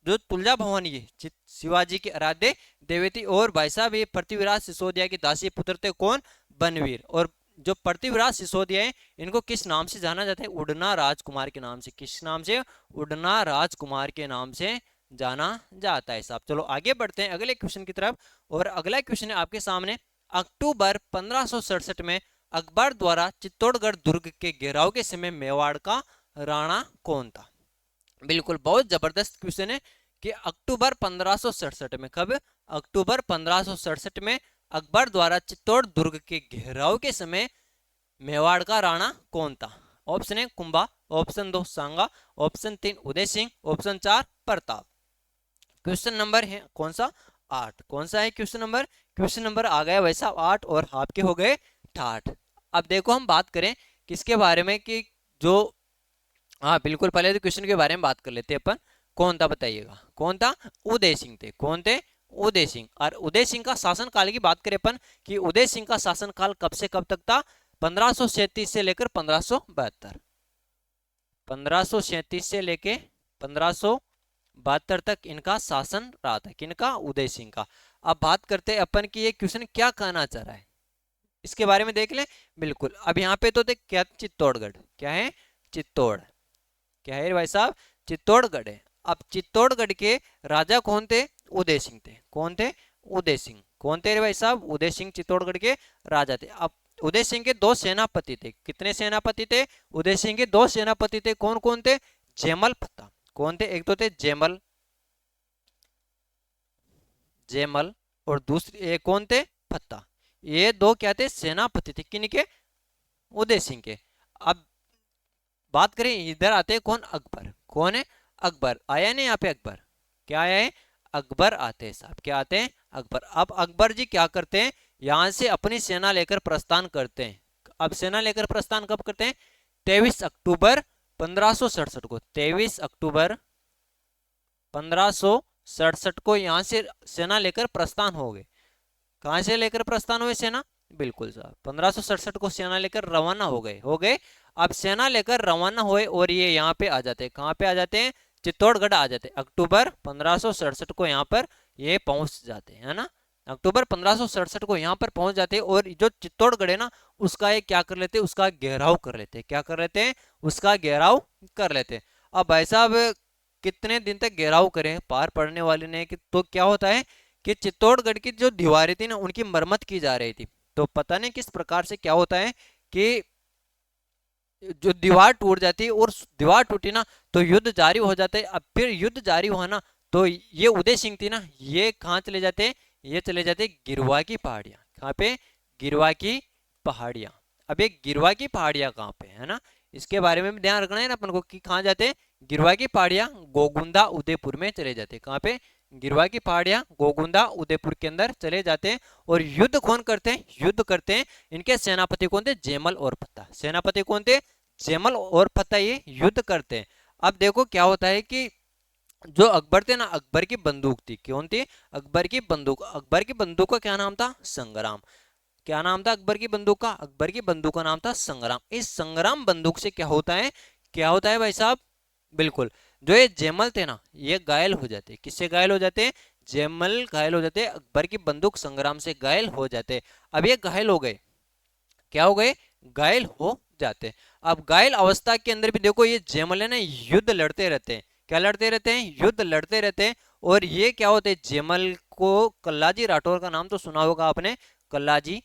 जो तुलजा भवानी है शिवाजी की आराध्य देवी थी। और भाई साहब ये पृथ्वीराज सिसोदिया के दासी पुत्र थे। कौन? बनवीर। और जो पृथ्वीराज सिसोदिया है, इनको किस नाम से जाना जाता है? उड़ना राजकुमार के नाम से। किस नाम से? उड़ना राजकुमार के नाम से जाना जाता है साहब। चलो आगे बढ़ते हैं अगले क्वेश्चन की तरफ। और अगला क्वेश्चन है आपके सामने। अक्टूबर 1567 में अकबर द्वारा चित्तौड़गढ़ दुर्ग के घेराव के समय मेवाड़ का राणा कौन था? बिल्कुल बहुत जबरदस्त क्वेश्चन है कि अक्टूबर 1567 में, कब? अक्टूबर 1567 में अकबर द्वारा चित्तौड़ दुर्ग के घेराव के समय मेवाड़ का राणा कौन था? ऑप्शन है Kumbha, option 2 Sanga, option 3 Uday Singh, option 4 Pratap. Question number है कौन सा? 8। कौन सा है क्वेश्चन नंबर? क्वेश्चन नंबर आ गया वैसा 8 और आपके हो गए 8। अब देखो हम बात करें किसके बारे में, कि जो, हाँ बिल्कुल, पहले तो क्वेश्चन के बारे में बात कर लेते हैं अपन। कौन था बताइएगा? कौन था? उदय सिंह थे। कौन थे? उदय सिंह। और उदय सिंह का शासन काल की बात करें अपन, कि उदय सिंह का शासन काल कब से कब तक था? 1537 से लेकर 1572। 1537 से लेके 1572 तक इनका शासन रहा था। किनका? उदय सिंह का। अब बात करते हैं अपन कि ये क्वेश्चन क्या कहना चाह रहा है, इसके बारे में देख ले। बिल्कुल, अब यहाँ पे तो देख क्या, चित्तौड़गढ़ क्या है? चित्तौड़ क्या है भाई साहब? चित्तौड़गढ़ है। अब चित्तौड़गढ़ के राजा कौन थे? उदय सिंह थे। कौन थे? उदय सिंह। कौन थे भाई साहब? उदय सिंह चित्तौड़गढ़ के राजा थे। अब उदय सिंह के 2 सेनापति थे। कितने सेनापति थे? उदय सिंह के 2 सेनापति थे। कौन कौन थे? जयमल फत्ता। कौन थे? एक तो थे जयमल, जयमल, और दूसरे कौन थे? फत्ता। ये 2 क्या थे? सेनापति थे। किनके? उदय सिंह के। अब बात करें, इधर आते हैं कौन? अकबर। कौन है? अकबर आया नहीं यहाँ पे। अकबर क्या आया है? अकबर आते हैं साहब। क्या आते हैं? अकबर। अब अकबर जी क्या करते हैं? यहाँ से अपनी सेना लेकर प्रस्थान करते हैं। अब सेना लेकर प्रस्थान कब करते हैं? 23 अक्टूबर 1567 को। 23 अक्टूबर 1567 को यहाँ से सेना लेकर प्रस्थान हो गए। कहाँ से लेकर प्रस्थान हुए सेना? बिल्कुल साहब, 1567 को सेना लेकर रवाना हो गए। अब सेना लेकर रवाना हुए और ये यहाँ पे आ जाते हैं, कहाँ पे आ जाते हैं, चित्तौड़गढ़ आ जाते हैं। अक्टूबर 1567 को यहाँ पर ये पहुंच जाते हैं, है ना। अक्टूबर 1567 को यहाँ पर पहुंच जाते हैं और जो चित्तौड़गढ़ है ना, उसका ये क्या कर लेते हैं, उसका घेराव कर लेते हैं। क्या कर लेते हैं, उसका घेराव कर लेते हैं। अब भाई साहब कितने दिन तक घेराव करें, पार पड़ने वाले ने कि तो क्या होता है कि चित्तौड़गढ़ की जो दीवारें थी ना, उनकी मरम्मत की जा रही थी। तो पता नहीं किस प्रकार से क्या होता है कि जो दीवार टूट जाती है, और दीवार टूटी ना तो युद्ध जारी हो जाता है। अब फिर युद्ध जारी हुआ ना, तो ये उदय सिंह थी ना, ये कहाँ चले जाते हैं, ये चले जाते हैं गिरवा की पहाड़ियाँ। कहाँ पे, गिरवा की पहाड़ियाँ। अब ये गिरवा की पहाड़ियाँ कहाँ पे है ना, इसके बारे में भी ध्यान रखना है ना अपन को कि कहाँ जाते हैं, गिरवा की पहाड़ियाँ गोगुंदा उदयपुर में चले जाते हैं। कहाँ पे, गिरवा की पहाड़ियाँ गोगुंदा उदयपुर के अंदर चले जाते हैं। और युद्ध कौन करते हैं, युद्ध करते हैं इनके सेनापति कौन थे, जेमल और फत्ता। सेनापति कौन थे, जेमल और फत्ता, ये युद्ध करते हैं। अब देखो क्या होता है कि जो अकबर थे ना, अकबर की बंदूक थी, कौन थी, अकबर की बंदूक। अकबर की बंदूक का क्या नाम था, संग्राम। क्या नाम था अकबर की बंदूक का, अकबर की बंदूक का नाम था संग्राम। इस संग्राम बंदूक से क्या होता है, क्या होता है भाई साहब, बिल्कुल, जो ये जयमल थे ना, ये घायल हो जाते। किससे घायल हो जाते, जयमल घायल हो जाते, अकबर की बंदूक संग्राम से घायल हो जाते। अब ये घायल हो गए, क्या हो गए, घायल हो जाते। अब घायल अवस्था के अंदर भी देखो ये जयमल है ना, युद्ध लड़ते रहते हैं। क्या लड़ते रहते हैं, युद्ध लड़ते रहते हैं। और ये क्या होते हैं, जयमल को कल्लाजी राठौर का नाम तो सुना होगा आपने, कल्लाजी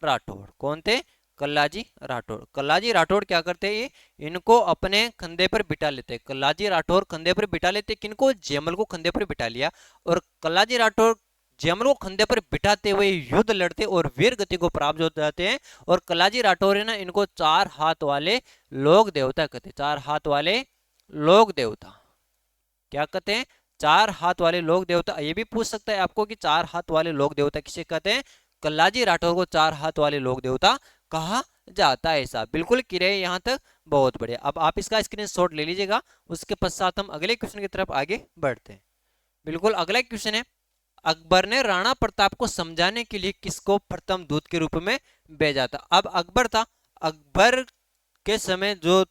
राठौर कौन थे, कल्लाजी राठौर। कल्लाजी राठौर क्या करते हैं, ये इनको अपने कंधे पर बिठा लेते हैं। कल्लाजी राठौर कंधे पर बिठा लेते, किनको, जयमल को कंधे पर बिठा लिया। और कल्लाजी राठौर जयमल को कंधे पर बिठाते हुए युद्ध लड़ते और वीर गति को प्राप्त हो जाते हैं। और कल्लाजी राठौर है ना, इनको 4 हाथ वाले लोक देवता कहते हैं। 4 हाथ वाले लोक देवता, क्या कहते हैं, 4 हाथ वाले लोक देवता। ये भी पूछ सकता है आपको कि 4 हाथ वाले लोक देवता किसे कहते हैं, कल्लाजी राठौर को 4 हाथ वाले लोक देवता कहा जाता है। ऐसा बिल्कुल क्लियर है यहाँ तक, बहुत बढ़िया। अब आप इसका स्क्रीनशॉट ले लीजिएगा, उसके पश्चात हम अगले क्वेश्चन की तरफ आगे बढ़ते हैं। बिल्कुल अगला क्वेश्चन है, अकबर ने राणा प्रताप को समझाने के लिए किसको प्रथम दूत के रूप में भेजा था। अब अकबर था, अकबर के समय जो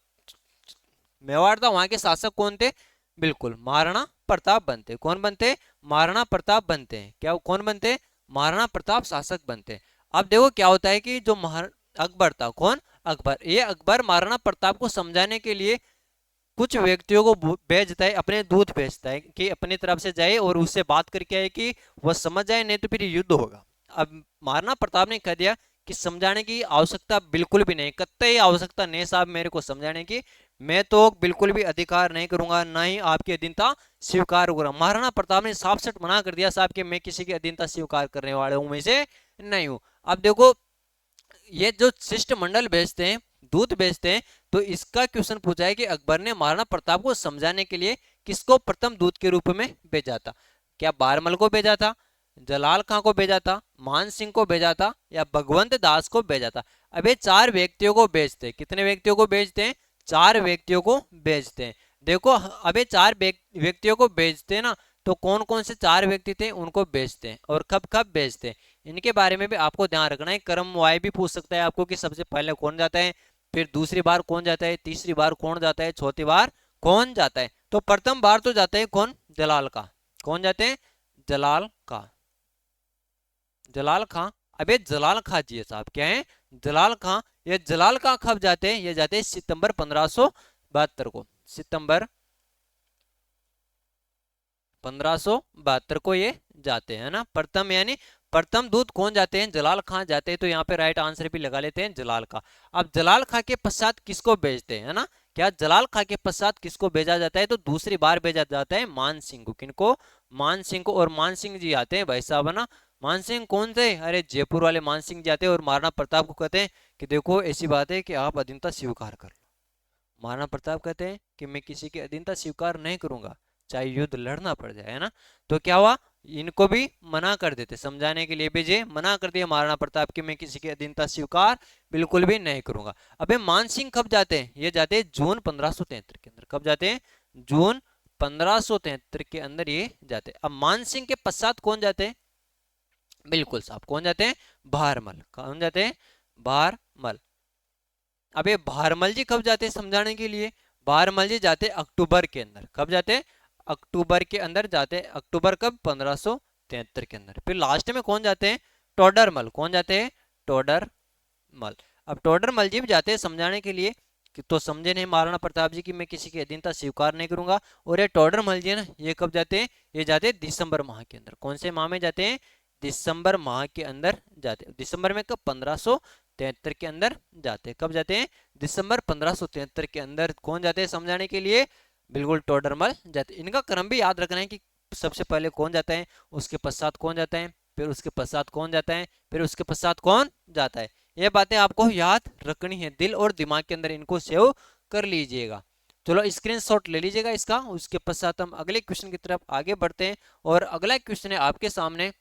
मेवाड़ था, वहां के शासक कौन थे, बिल्कुल महाराणा प्रताप बनते। कौन बनते, महाराणा प्रताप बनते हैं। क्या कौन बनते, महाराणा प्रताप शासक बनते। अब देखो क्या होता है कि जो अकबर था, कौन, अकबर, ये अकबर महाराणा प्रताप को समझाने के लिए कुछ व्यक्तियों को भेजता है, अपने दूत भेजता है कि अपनी तरफ से जाए और उससे बात करके आए कि वह समझ जाए, नहीं तो फिर युद्ध होगा। अब महाराणा प्रताप ने कह दिया कि समझाने की आवश्यकता बिल्कुल भी नहीं, कतई आवश्यकता नहीं साहब मेरे को समझाने की, मैं तो बिल्कुल भी अधिकार नहीं करूंगा, ना ही आपकी अधीनता स्वीकार करूंगा। महाराणा प्रताप ने साफ साफ मना कर दिया साहब कि मैं किसी की अधीनता स्वीकार करने वाले हूं में से नहीं हूं। अब देखो ये जो शिष्टमंडल भेजते हैं, दूत भेजते हैं, तो इसका क्वेश्चन पूछा है कि अकबर ने महाराणा प्रताप को समझाने के लिए किसको प्रथम दूत के रूप में भेजा था। क्या बारमल को भेजा था, जलाल खां को भेजा था, मान सिंह को भेजा था, या भगवंत दास को भेजा था। अब ये 4 व्यक्तियों को भेजते हैं, कितने व्यक्तियों को भेजते हैं, 4 व्यक्तियों को भेजते हैं। देखो अब ये 4 व्यक्तियों को भेजते हैं ना, तो कौन कौन से 4 व्यक्ति थे उनको भेजते हैं और कब कब भेजते हैं, इनके बारे में भी आपको ध्यान रखना है। क्रम वाई भी पूछ सकता है आपको कि सबसे पहले कौन जाता है, फिर दूसरी बार कौन जाता है, तीसरी बार कौन जाता है, चौथी बार कौन जाता है। तो प्रथम बार तो जाता है कौन, जलाल का, कौन जाते हैं, जलाल का, जलाल खां। अब ये जलाल खां जी साहब क्या है, जलाल खां। ये जलाल खां कब जाते हैं, ये जाते हैं सितंबर 1572 को, सितंबर 1572 को ये जाते हैं ना प्रथम, यानी प्रथम दूत कौन जाते हैं, जलाल खां जाते हैं। तो यहाँ पे राइट आंसर भी लगा लेते हैं जलाल खां। अब जलाल खां के पश्चात किसको भेजते हैं, है ना, क्या जलाल खां के पश्चात किसको भेजा जाता है, तो दूसरी बार भेजा जाता है मान सिंह को। किनको, मान सिंह को। और मान सिंह जी आते हैं भाई साहब, है ना, मान सिंह कौन थे, अरे जयपुर वाले मान सिंह जी आते हैं और महाराणा प्रताप को कहते हैं कि देखो ऐसी बात है कि आप अधीनता स्वीकार कर लो। महाराणा प्रताप कहते हैं कि मैं किसी की अधीनता स्वीकार नहीं करूंगा, चाहे युद्ध लड़ना पड़ जाए, है ना। तो क्या हुआ, इनको भी मना कर देते, समझाने के लिए भेजे, मना कर दिया महाराणा प्रताप की मैं किसी की अधीनता स्वीकार बिल्कुल भी नहीं करूंगा। अबे मान सिंह कब जाते हैं, ये जाते हैं जून 1573 के अंदर। कब जाते हैं, जून 1573 के अंदर ये जाते हैं। अब मान सिंह के पश्चात कौन जाते हैं, बिल्कुल साहब, कौन जाते हैं? भारमल। कौन जाते हैं? भारमल। अब ये भारमल जी कब जाते हैं समझाने के लिए? भारमल जी जाते हैं अक्टूबर के अंदर। कब जाते हैं? अक्टूबर के अंदर जाते हैं। अक्टूबर कब? 1573 के अंदर। फिर लास्ट में कौन जाते हैं? टोडरमल। कौन जाते हैं? टोडरमल। अब टोडरमल जी भी जाते हैं समझाने के लिए कि तो समझे नहीं महाराणा प्रताप जी की मैं किसी की अधीनता स्वीकार नहीं करूंगा। और ये टोडरमल जी है ना, ये कब जाते हैं? ये जाते हैं दिसंबर माह के अंदर। कौन से माह में जाते हैं? दिसंबर माह के अंदर जाते हैं। दिसंबर में कब? 1573 के अंदर जाते हैं। कब जाते हैं? दिसंबर 1573 के अंदर। कौन जाते हैं समझाने के लिए? बिल्कुल टोडरमल जाते हैं। इनका क्रम भी याद रखना है कि सबसे पहले कौन जाता है, उसके पश्चात कौन जाता है, फिर उसके पश्चात कौन जाता है, फिर उसके पश्चात कौन जाता है। ये बातें आपको याद रखनी है, दिल और दिमाग के अंदर इनको सेव कर लीजिएगा। चलो स्क्रीनशॉट ले लीजिएगा इसका। उसके पश्चात हम अगले क्वेश्चन की तरफ आगे बढ़ते हैं। और अगला क्वेश्चन है आपके सामने,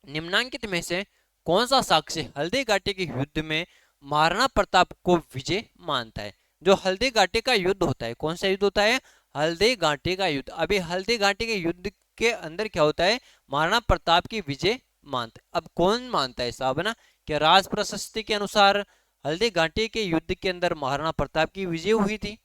निम्नांकित में से कौन सा साक्ष्य हल्दी घाटी के युद्ध में महाराणा प्रताप को विजय मानता है? जो हल्दी घाटी का युद्ध होता है, कौन सा युद्ध होता है? हल्दी घाटी का युद्ध। अभी हल्दी घाटी के युद्ध के अंदर क्या होता है? महाराणा प्रताप की विजय मानता है। अब कौन मानता है साहब, है ना? क्या राज प्रशस्ति के अनुसार हल्दी घाटी के युद्ध के अंदर महाराणा प्रताप की विजय हुई थी,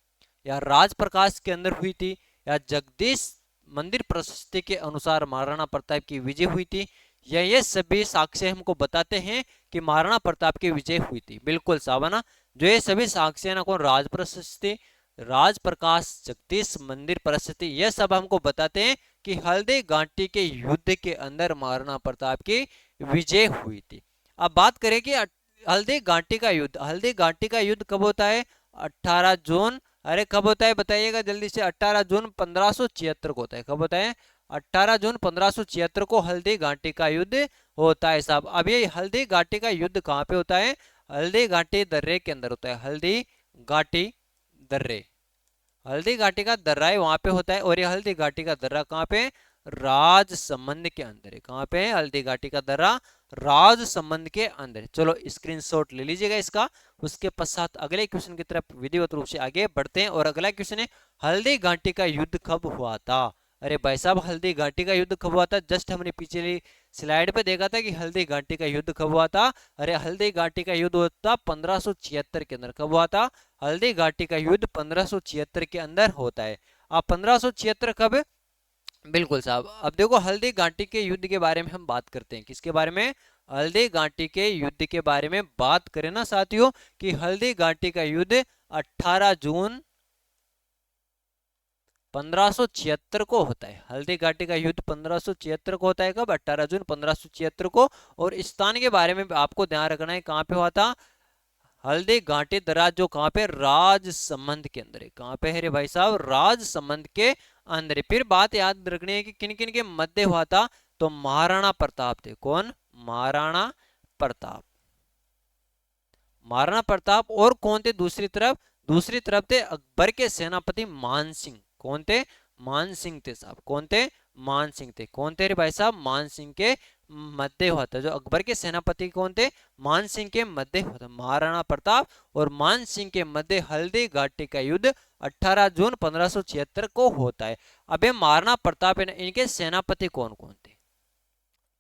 या राज प्रकाश के अंदर हुई थी, या जगदीश मंदिर प्रशस्ति के अनुसार महाराणा प्रताप की विजय हुई थी? ये सभी साक्ष्य हमको बताते हैं कि महाराणा प्रताप की विजय हुई थी। बिल्कुल साहब, है ना? जो ये सभी साक्ष्य ना, कौन? राज प्रशस्ति, राज प्रकाश, जगदीश मंदिर प्रशस्ति, ये सब हमको बताते हैं कि हल्दी घाटी के युद्ध के अंदर महाराणा प्रताप की विजय हुई थी। अब बात करें कि हल्दी घाटी का युद्ध, हल्दी घाटी का युद्ध कब होता है? 18 जून। अरे कब होता है बताइएगा जल्दी से। 18 जून 1576 को होता है। कब होता है? 18 जून 1576 को हल्दी घाटी का युद्ध होता है साहब। अब ये हल्दी घाटी का युद्ध कहाँ पे होता है? हल्दी घाटी दर्रे के अंदर होता है। हल्दी घाटी दर्रे, हल्दी घाटी का दर्रा है वहां पे होता है। और ये हल्दी घाटी का दर्रा कहाँ पे? राजसमंद के अंदर है। कहाँ पे है हल्दी घाटी का दर्रा? राजसमंद के अंदर। चलो स्क्रीनशॉट ले लीजिएगा इसका। उसके पश्चात अगले क्वेश्चन की तरफ विधिवत रूप से आगे बढ़ते हैं। और अगला क्वेश्चन है, हल्दी घाटी का युद्ध कब हुआ था? अरे भाई साहब, हल्दी घाटी का युद्ध कब हुआ था? जस्ट हमने पिछली स्लाइड पे देखा था कि हल्दी घाटी का युद्ध कब हुआ था। अरे हल्दी घाटी का युद्ध हुआ था 1576 के अंदर। कब हुआ था? हल्दी घाटी का युद्ध 1576 के अंदर होता है। अब 1576 कब? बिल्कुल साहब। अब देखो हल्दी घाटी के युद्ध के बारे में हम बात करते हैं। किसके बारे में? हल्दी घाटी के युद्ध के बारे में बात करें ना साथियों, कि हल्दी घाटी का युद्ध 18 जून 1576 को होता है। हल्दी घाटी का युद्ध 1576 को होता है। कब? 18 जून 1576 को। और स्थान के बारे में आपको ध्यान रखना है, कहाँ पे हुआ था? हल्दी घाटी दराज, जो कहाँ पे? राजसमंद के अंदर है। कहाँ पे है रे भाई साहब? राजसमंद के अंदर है। फिर बात याद रखनी है कि किन किन के मध्य हुआ था। तो महाराणा प्रताप थे। कौन? महाराणा प्रताप। महाराणा प्रताप और कौन थे दूसरी तरफ? दूसरी तरफ थे अकबर के सेनापति मान सिंह। कौन थे? मान सिंह थे साहब। कौन थे? मान सिंह थे। कौन थे रे भाई साहब? मान सिंह के मध्य हुआ था। जो अकबर के सेनापति कौन थे? मान सिंह के मध्य हुआ था। महाराणा प्रताप और मान सिंह के मध्य हल्दी घाटी का युद्ध 18 जून 1576 को होता है। अब ये महाराणा प्रताप है, इनके सेनापति कौन कौन थे?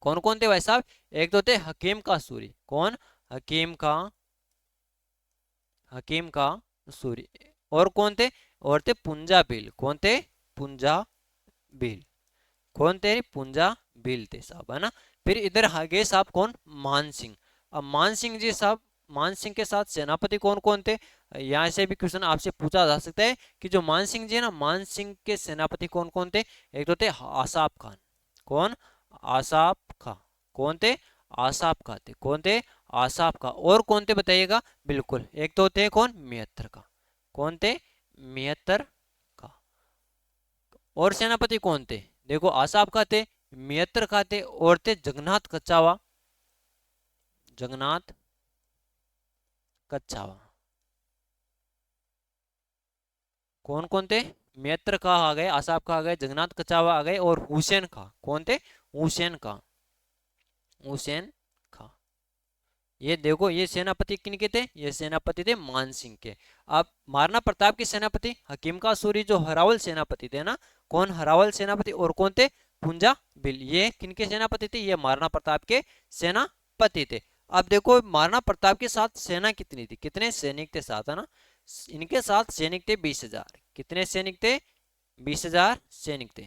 कौन कौन थे भाई साहब? एक तो थे हकीम का सूरी। कौन? हकीम का, हकीम का सूरी। और कौन थे? और थे पुंजा बिल। कौन थे? पुंजा बिल। कौन थे? पुंजा बिल थे साहब, है ना? फिर इधर आगे साहब कौन? मान सिंह। अब मान सिंह जी साहब, मान सिंह के साथ सेनापति कौन कौन थे? यहाँ से भी क्वेश्चन आपसे पूछा जा सकता है कि जो मान सिंह जी है ना, मान सिंह के सेनापति कौन कौन थे? एक तो थे आसाफ खान। कौन? आसाफ खां। कौन थे? आसाफ खां थे। कौन थे? आसाफ खां। और कौन थे बताइएगा? बिल्कुल, एक तो थे कौन? मियत्तर का। कौन थे? मियत्तर का। और सेनापति कौन थे? देखो आसाफ खां थे, मियत्तर खां थे, और थे जगन्नाथ कच्चावा। जगन्नाथ कच्चावा। कौन कौन थे? मियत्तर खां आ गए, आसाफ खां आ गए, जगन्नाथ कच्चावा आ गए, और हुसैन खां। कौन थे? हुसैन खां। हुसैन खां। ये देखो, ये सेनापति किनके थे? ये सेनापति थे मान सिंह के। अब महाराणा प्रताप के सेनापति हकीम का सूरी, जो हरावल सेनापति थे ना। कौन? हरावल सेनापति। और कौन थे? पूंजा बिल, ये किनके सेनापति थे? ये महाराणा प्रताप के सेनापति थे। अब देखो महाराणा प्रताप के साथ सेना कितनी थी, कितने सैनिक थे साथ, है ना? इनके साथ सैनिक थे 20,000। कितने सैनिक थे? 20,000 सैनिक थे,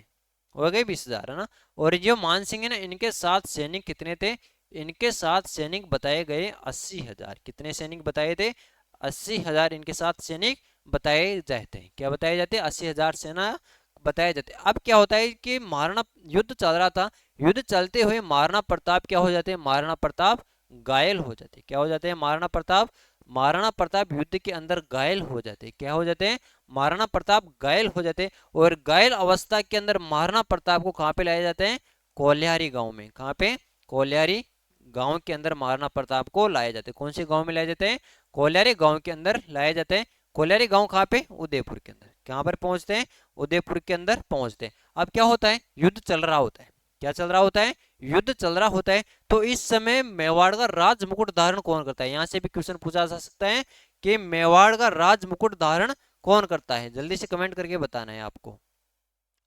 हो गए 20,000, है ना? और जो मान सिंह है ना, इनके साथ सैनिक कितने थे? इनके साथ सैनिक बताए गए 80,000। कितने सैनिक बताए थे? 80,000 इनके साथ सैनिक बताए जाते हैं। क्या बताए जाते हैं? 80,000 सेना बताए जाते हैं। अब क्या होता है कि महाराणा युद्ध चल रहा था, युद्ध चलते हुए महाराणा प्रताप क्या हो जाते हैं? महाराणा प्रताप घायल हो जाते हैं। क्या हो जाते हैं? महाराणा प्रताप युद्ध के अंदर घायल हो जाते हैं। क्या हो जाते हैं? महाराणा प्रताप घायल हो जाते हैं। और घायल अवस्था के अंदर महाराणा प्रताप को कहाँ पे लाए जाते हैं? कोल्हारी गांव में। कहाँ पे? कोल्हारी गांव के अंदर महाराणा प्रताप को लाए जाते हैं। कौन से गांव में लाए जाते हैं? कोल्हारी गांव के अंदर लाए जाते हैं। कोल्हारी गांव कहाँ पे? उदयपुर के अंदर। कहाँ पर पहुंचते हैं? उदयपुर के अंदर पहुंचते हैं। अब क्या होता है? युद्ध चल रहा होता है। क्या चल रहा होता है? युद्ध चल रहा होता है। तो इस समय मेवाड़ का राज मुकुट धारण कौन करता है? यहां से भी क्वेश्चन पूछा जा सकता है कि मेवाड़ का राज मुकुट धारण कौन करता है? जल्दी से कमेंट करके बताना है आपको।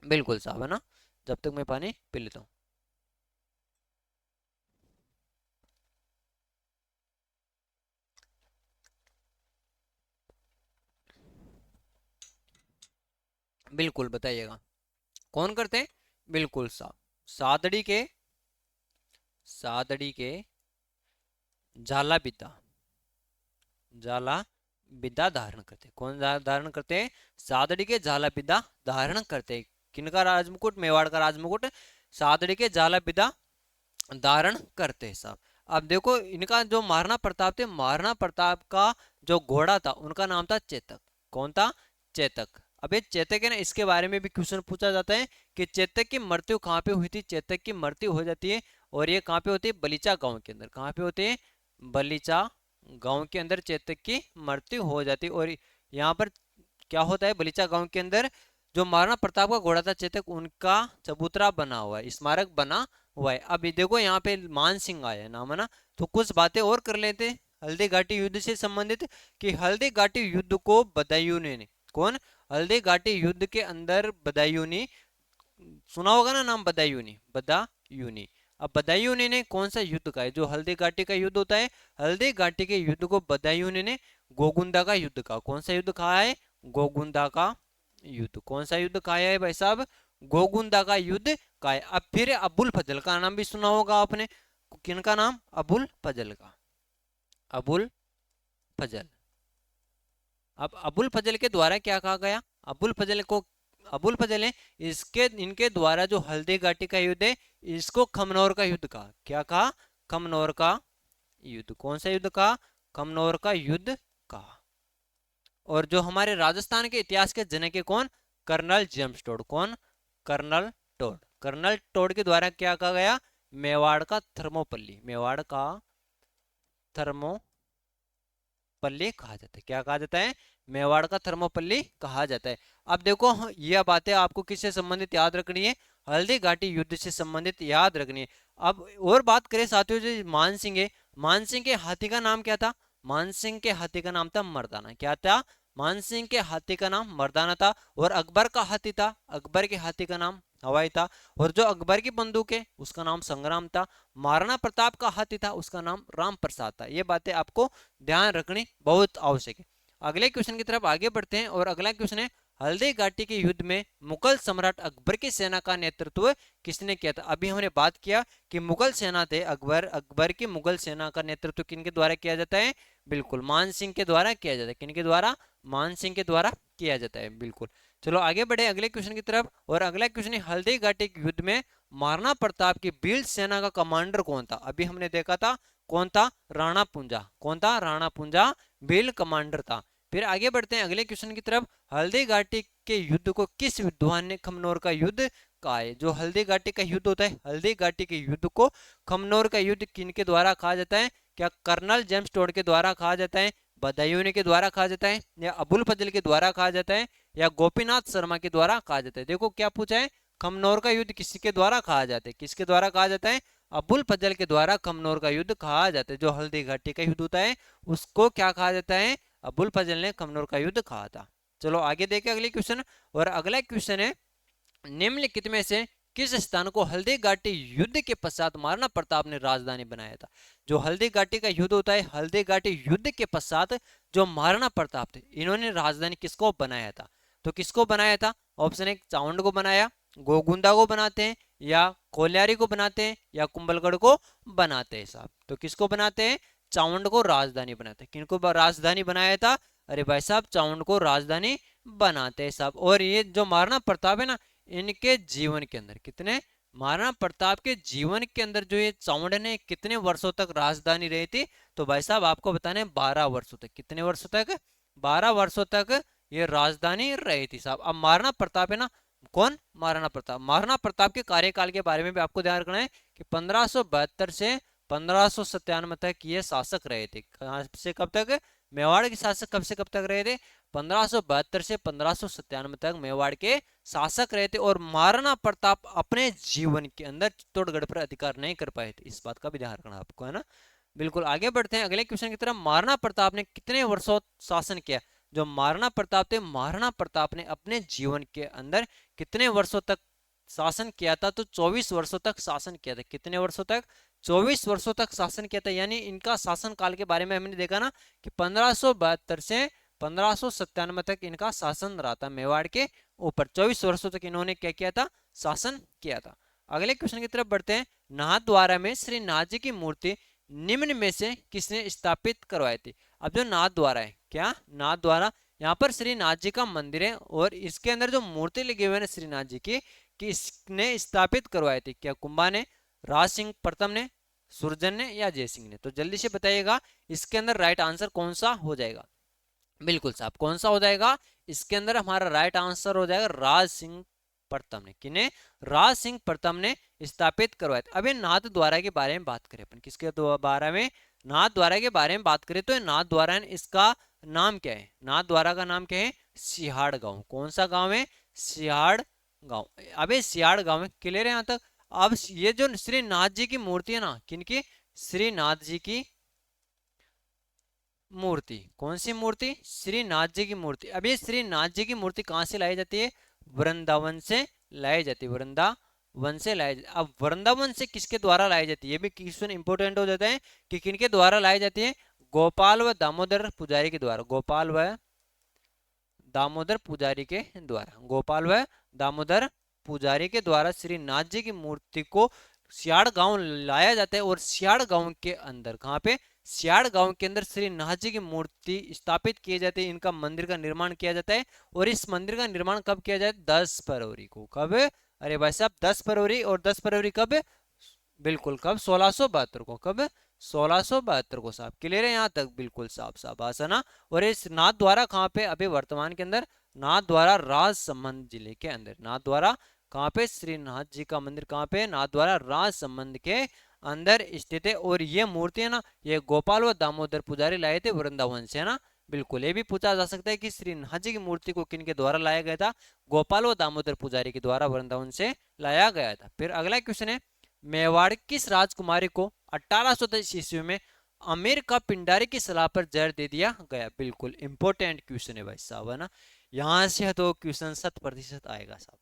बिल्कुल साहब, है ना? जब तक मैं पानी पी लेता हूँ। बिल्कुल बताइएगा, कौन करते हैं? बिल्कुल साहब, सादड़ी के, सादड़ी के झाला बिता, झाला विद्या धारण करते। कौन धारण करते हैं? सादड़ी के झाला विद्या धारण करते। किनका राजमुकुट? मेवाड़ का राजमुकुट सादड़ी के झाला विद्या धारण करते साहब। अब देखो इनका जो महाराणा प्रताप थे, महाराणा प्रताप का जो घोड़ा था उनका नाम था चेतक। कौन था? चेतक। अब ये चेतक है ना, इसके बारे में भी क्वेश्चन पूछा जाता है कि चेतक की मृत्यु कहाँ पे हुई थी? चेतक की मृत्यु हो जाती है और ये कहाँ पे होती है? बलीचा गांव के अंदर। कहाँ पे होते हैं? बलीचा गांव के अंदर चेतक की मृत्यु हो जाती है। और यहाँ पर क्या होता है? बलीचा गांव के अंदर जो महाराणा प्रताप का घोड़ा था चेतक, उनका चबूतरा बना हुआ है, स्मारक बना हुआ है। अब ये देखो यहाँ पे मान सिंह आया है नाम, है ना? तो कुछ बातें और कर लेते हैं हल्दी घाटी युद्ध से संबंधित, कि हल्दी घाटी युद्ध को बदायूं ने, कौन? हल्दी घाटी युद्ध के अंदर बदायूं ने, सुना होगा ना नाम बदायूं, बदायूं। अब बदायूं ने कौन सा युद्ध का है? जो हल्दी घाटी का युद्ध होता है, हल्दी घाटी के युद्ध को बदायूं ने गोगुंदा का युद्ध कहा। कौन सा युद्ध कहा है? गोगुंदा का युद्ध। कौन सा युद्ध कहा है भाई साहब? गोगुंदा का युद्ध कहा है। अब फिर अबुल फजल का नाम भी सुना होगा आपने। किनका नाम? अबुल फजल का, अबुल फजल। अब अबुल फजल के द्वारा क्या कहा गया? अबुल फजल को, अबुल फजल है, इसके इनके द्वारा जो हल्दी घाटी का युद्ध है, इसको खमनौर का युद्ध कहा। क्या कहा? खमनौर का युद्ध। कौन सा युद्ध कहा? खमनौर का युद्ध कहा। और जो हमारे राजस्थान के इतिहास के जनक है कौन? Colonel James Tod. कौन? Colonel Tod. कर्नल टोड के द्वारा क्या कहा गया? मेवाड़ का थर्मोपल्ली, मेवाड़ का थर्मोपल्ली कहा जाता है। क्या कहा जाता है? मेवाड़ का थर्मोपल्ली कहा जाता है। अब देखो यह बातें आपको किससे संबंधित याद रखनी है? हल्दी घाटी युद्ध से संबंधित याद रखनी है। अब और बात करें साथियों, जो मान सिंह है, मान सिंह के हाथी का नाम क्या था? मान सिंह के हाथी का नाम था मर्दाना। क्या था? मान सिंह के हाथी का नाम मर्दाना था। और अकबर का हाथी था, अकबर के हाथी का नाम हवाई था। और जो अकबर की बंदूक है उसका नाम संग्राम था। महाराणा प्रताप का हाथी था, उसका नाम राम प्रसाद था। ये बातें आपको ध्यान रखनी बहुत आवश्यक है। अगले क्वेश्चन की तरफ आगे बढ़ते हैं और अगला क्वेश्चन है, हल्दी घाटी के युद्ध में मुगल सम्राट अकबर की सेना का नेतृत्व किसने किया था? अभी हमने बात किया कि मुगल सेना थे अकबर, अकबर की मुगल सेना का नेतृत्व किनके द्वारा किया जाता है? बिल्कुल मान सिंह के द्वारा किया जाता है। किनके द्वारा? मान सिंह के द्वारा किया जाता है। बिल्कुल। चलो आगे बढ़े अगले क्वेश्चन की तरफ। और अगला क्वेश्चन है, हल्दी घाटी के युद्ध में महाराणा प्रताप की भील सेना का कमांडर कौन था? अभी हमने देखा था कौन था? राणा पुंजा। कौन था? राणा पुंजा भील कमांडर था। फिर आगे बढ़ते हैं अगले क्वेश्चन की तरफ। हल्दी घाटी के युद्ध को किस विद्वान ने खमनौर का युद्ध कहा है? जो हल्दी घाटी का युद्ध होता है, हल्दी घाटी के युद्ध को खमनौर का युद्ध किनके द्वारा कहा जाता है? क्या कर्नल जेम्स टोड के द्वारा कहा जाता है, बदायूं के द्वारा कहा जाता है, या अबुल फजल के द्वारा कहा जाता है, या गोपीनाथ शर्मा के द्वारा कहा जाता है? देखो क्या पूछा है, खमनौर का युद्ध किसके द्वारा कहा जाता है? किसके द्वारा कहा जाता है? अबुल फजल के द्वारा खमनौर का युद्ध कहा जाता है। जो हल्दी घाटी का युद्ध होता है उसको क्या कहा जाता है? अबुल फजल ने खमनौर का युद्ध कहा था। चलो आगे देखें अगले क्वेश्चन। और अगला क्वेश्चन है, निम्नलिखित में से किस स्थान को हल्दी घाटी युद्ध के पश्चात महाराणा प्रताप ने राजधानी बनाया था? जो हल्दी घाटी का युद्ध होता है, हल्दी घाटी युद्ध के पश्चात जो महाराणा प्रताप थे, इन्होंने राजधानी किसको बनाया था? तो किसको बनाया था? ऑप्शन एक, चावंड को बनाया, गोगुंदा को बनाते हैं, या कोल्यारी को बनाते हैं, या कुंभलगढ़ को बनाते हैं साहब? तो किसको बनाते हैं? चावंड को राजधानी बनाते हैं। किनको राजधानी बनाया था? अरे भाई साहब, चावंड को राजधानी बनाते हैं साहब। और ये जो महाराणा प्रताप है ना, इनके जीवन के अंदर कितने, महाराणा प्रताप के जीवन के अंदर जो ये चावंड ने कितने वर्षों तक राजधानी रही थी? तो भाई साहब आपको बताने 12 वर्षों तक। कितने वर्षों तक? 12 वर्षों तक ये राजधानी रही थी साहब। अब महाराणा प्रताप है ना, कौन? महाराणा प्रताप। महाराणा प्रताप के कार्यकाल के बारे में भी आपको ध्यान रखना है कि 1572 से 1597 तक ये शासक रहे थे। कहां से कब तक? मेवाड़ के शासक कब से कब तक रहे थे? 1572 से 1597 तक मेवाड़ के शासक रहे थे। और महाराणा प्रताप अपने जीवन के अंदर चित्तौड़गढ़ पर अधिकार नहीं कर पाए थे। इस बात का भी ध्यान रखना आपको, है ना। बिल्कुल, आगे बढ़ते हैं अगले क्वेश्चन की तरफ। महाराणा प्रताप ने कितने वर्षों शासन किया? जो महाराणा प्रताप थे, महाराणा प्रताप ने अपने जीवन के अंदर कितने वर्षों तक शासन किया था? तो 24 वर्षों तक शासन किया था। कितने वर्षों तक? 24 वर्षों तक शासन किया था। यानी इनका शासन काल के बारे में हमने देखा ना कि 1572 से 1597 तक इनका शासन रहा था मेवाड़ के ऊपर। 24 वर्षों तक इन्होंने क्या किया था? शासन किया था। अगले क्वेश्चन की तरफ बढ़ते हैं। नाथद्वारा में श्री नाथ जी की मूर्ति निम्न में से किसने स्थापित करवाई थी? अब जो नाथद्वारा है, क्या नाथद्वारा, यहाँ पर श्री नाथ जी का मंदिर है और इसके अंदर जो मूर्ति लगी हुई है ना श्री नाथ जी की, किसने स्थापित करवाई थी? क्या कुंभा ने, राज सिंह प्रथम ने, सुरजन ने, या जय सिंह ने? तो जल्दी से बताइएगा इसके अंदर राइट आंसर कौन सा हो जाएगा? बिल्कुल साहब, कौन सा हो जाएगा? इसके अंदर हमारा राइट आंसर हो जाएगा राज सिंह प्रथम ने। किने? राज सिंह प्रथम ने स्थापित करवाया था। अब ये नाथ द्वारा के बारे में बात करें अपन, किसके बारे में? नाथ द्वारा के बारे में बात करें तो नाथ द्वारा, इसका नाम क्या है? नाथ द्वारा का नाम क्या है? सिहाड़ गांव। कौन सा गांव है? सिहाड़ गांव। अबे सिहाड़ गांव में, क्लियर है यहाँ तक? अब ये जो श्री नाथ जी की मूर्ति है ना, किनकी? श्री नाथ जी की मूर्ति। कौन सी मूर्ति? श्री नाथ जी की मूर्ति। अब ये श्री नाथ जी की मूर्ति कहां से लाई जाती है? वृंदावन से लाई जाती है। वृंदावन से लाई जाती है। अब वृंदावन से किसके द्वारा लाई जाती है? ये भी क्वेश्चन इंपोर्टेंट हो जाता है कि किनके द्वारा लाई जाती है? गोपाल व दामोदर पुजारी के द्वारा। गोपाल व दामोदर पुजारी के द्वारा। गोपाल व दामोदर पुजारी के द्वारा श्री नाथ जी की मूर्ति को सियाड़ गांव लाया जाता है। और सियाड़ गांव के अंदर, कहाँ पे? सियाड़ गांव के अंदर श्री नाथ जी की मूर्ति स्थापित किए जाते हैं। इनका मंदिर का निर्माण किया जाता है। और इस मंदिर का निर्माण कब किया जाए? 10 फरवरी को। कब? अरे भाई साहब 10 फरवरी। और 10 फरवरी कब? बिल्कुल कब? 1672 को। कब? 1672 को साहब। क्लियर है यहाँ तक? बिल्कुल साहब साहब आसना। और इस नाथ द्वारा कहाँ पे? अभी वर्तमान के अंदर नाथ द्वारा राजसमंद जिले के अंदर। नाथ द्वारा कहाँ पे? श्री नाथ जी का मंदिर कहाँ पे? नाथ द्वारा राजसमंद के अंदर स्थित है। और ये मूर्ति है ना, ये गोपाल व दामोदर पुजारी लाए थे वृंदावन से, है ना। बिल्कुल, ये भी पूछा जा सकता है कि श्री नाथ जी की मूर्ति को किन के द्वारा लाया गया था? गोपाल व दामोदर पुजारी के द्वारा वृंदावन से लाया गया था। फिर अगला क्वेश्चन है, मेवाड़ किस राजकुमारी को 1810 ईस्वी में आमिर का पिंडारी की सलाह पर जहर दे दिया गया? बिल्कुल इंपॉर्टेंट क्वेश्चन है भाई साहब, है ना। यहां से तो क्वेश्चन 100% आएगा साहब।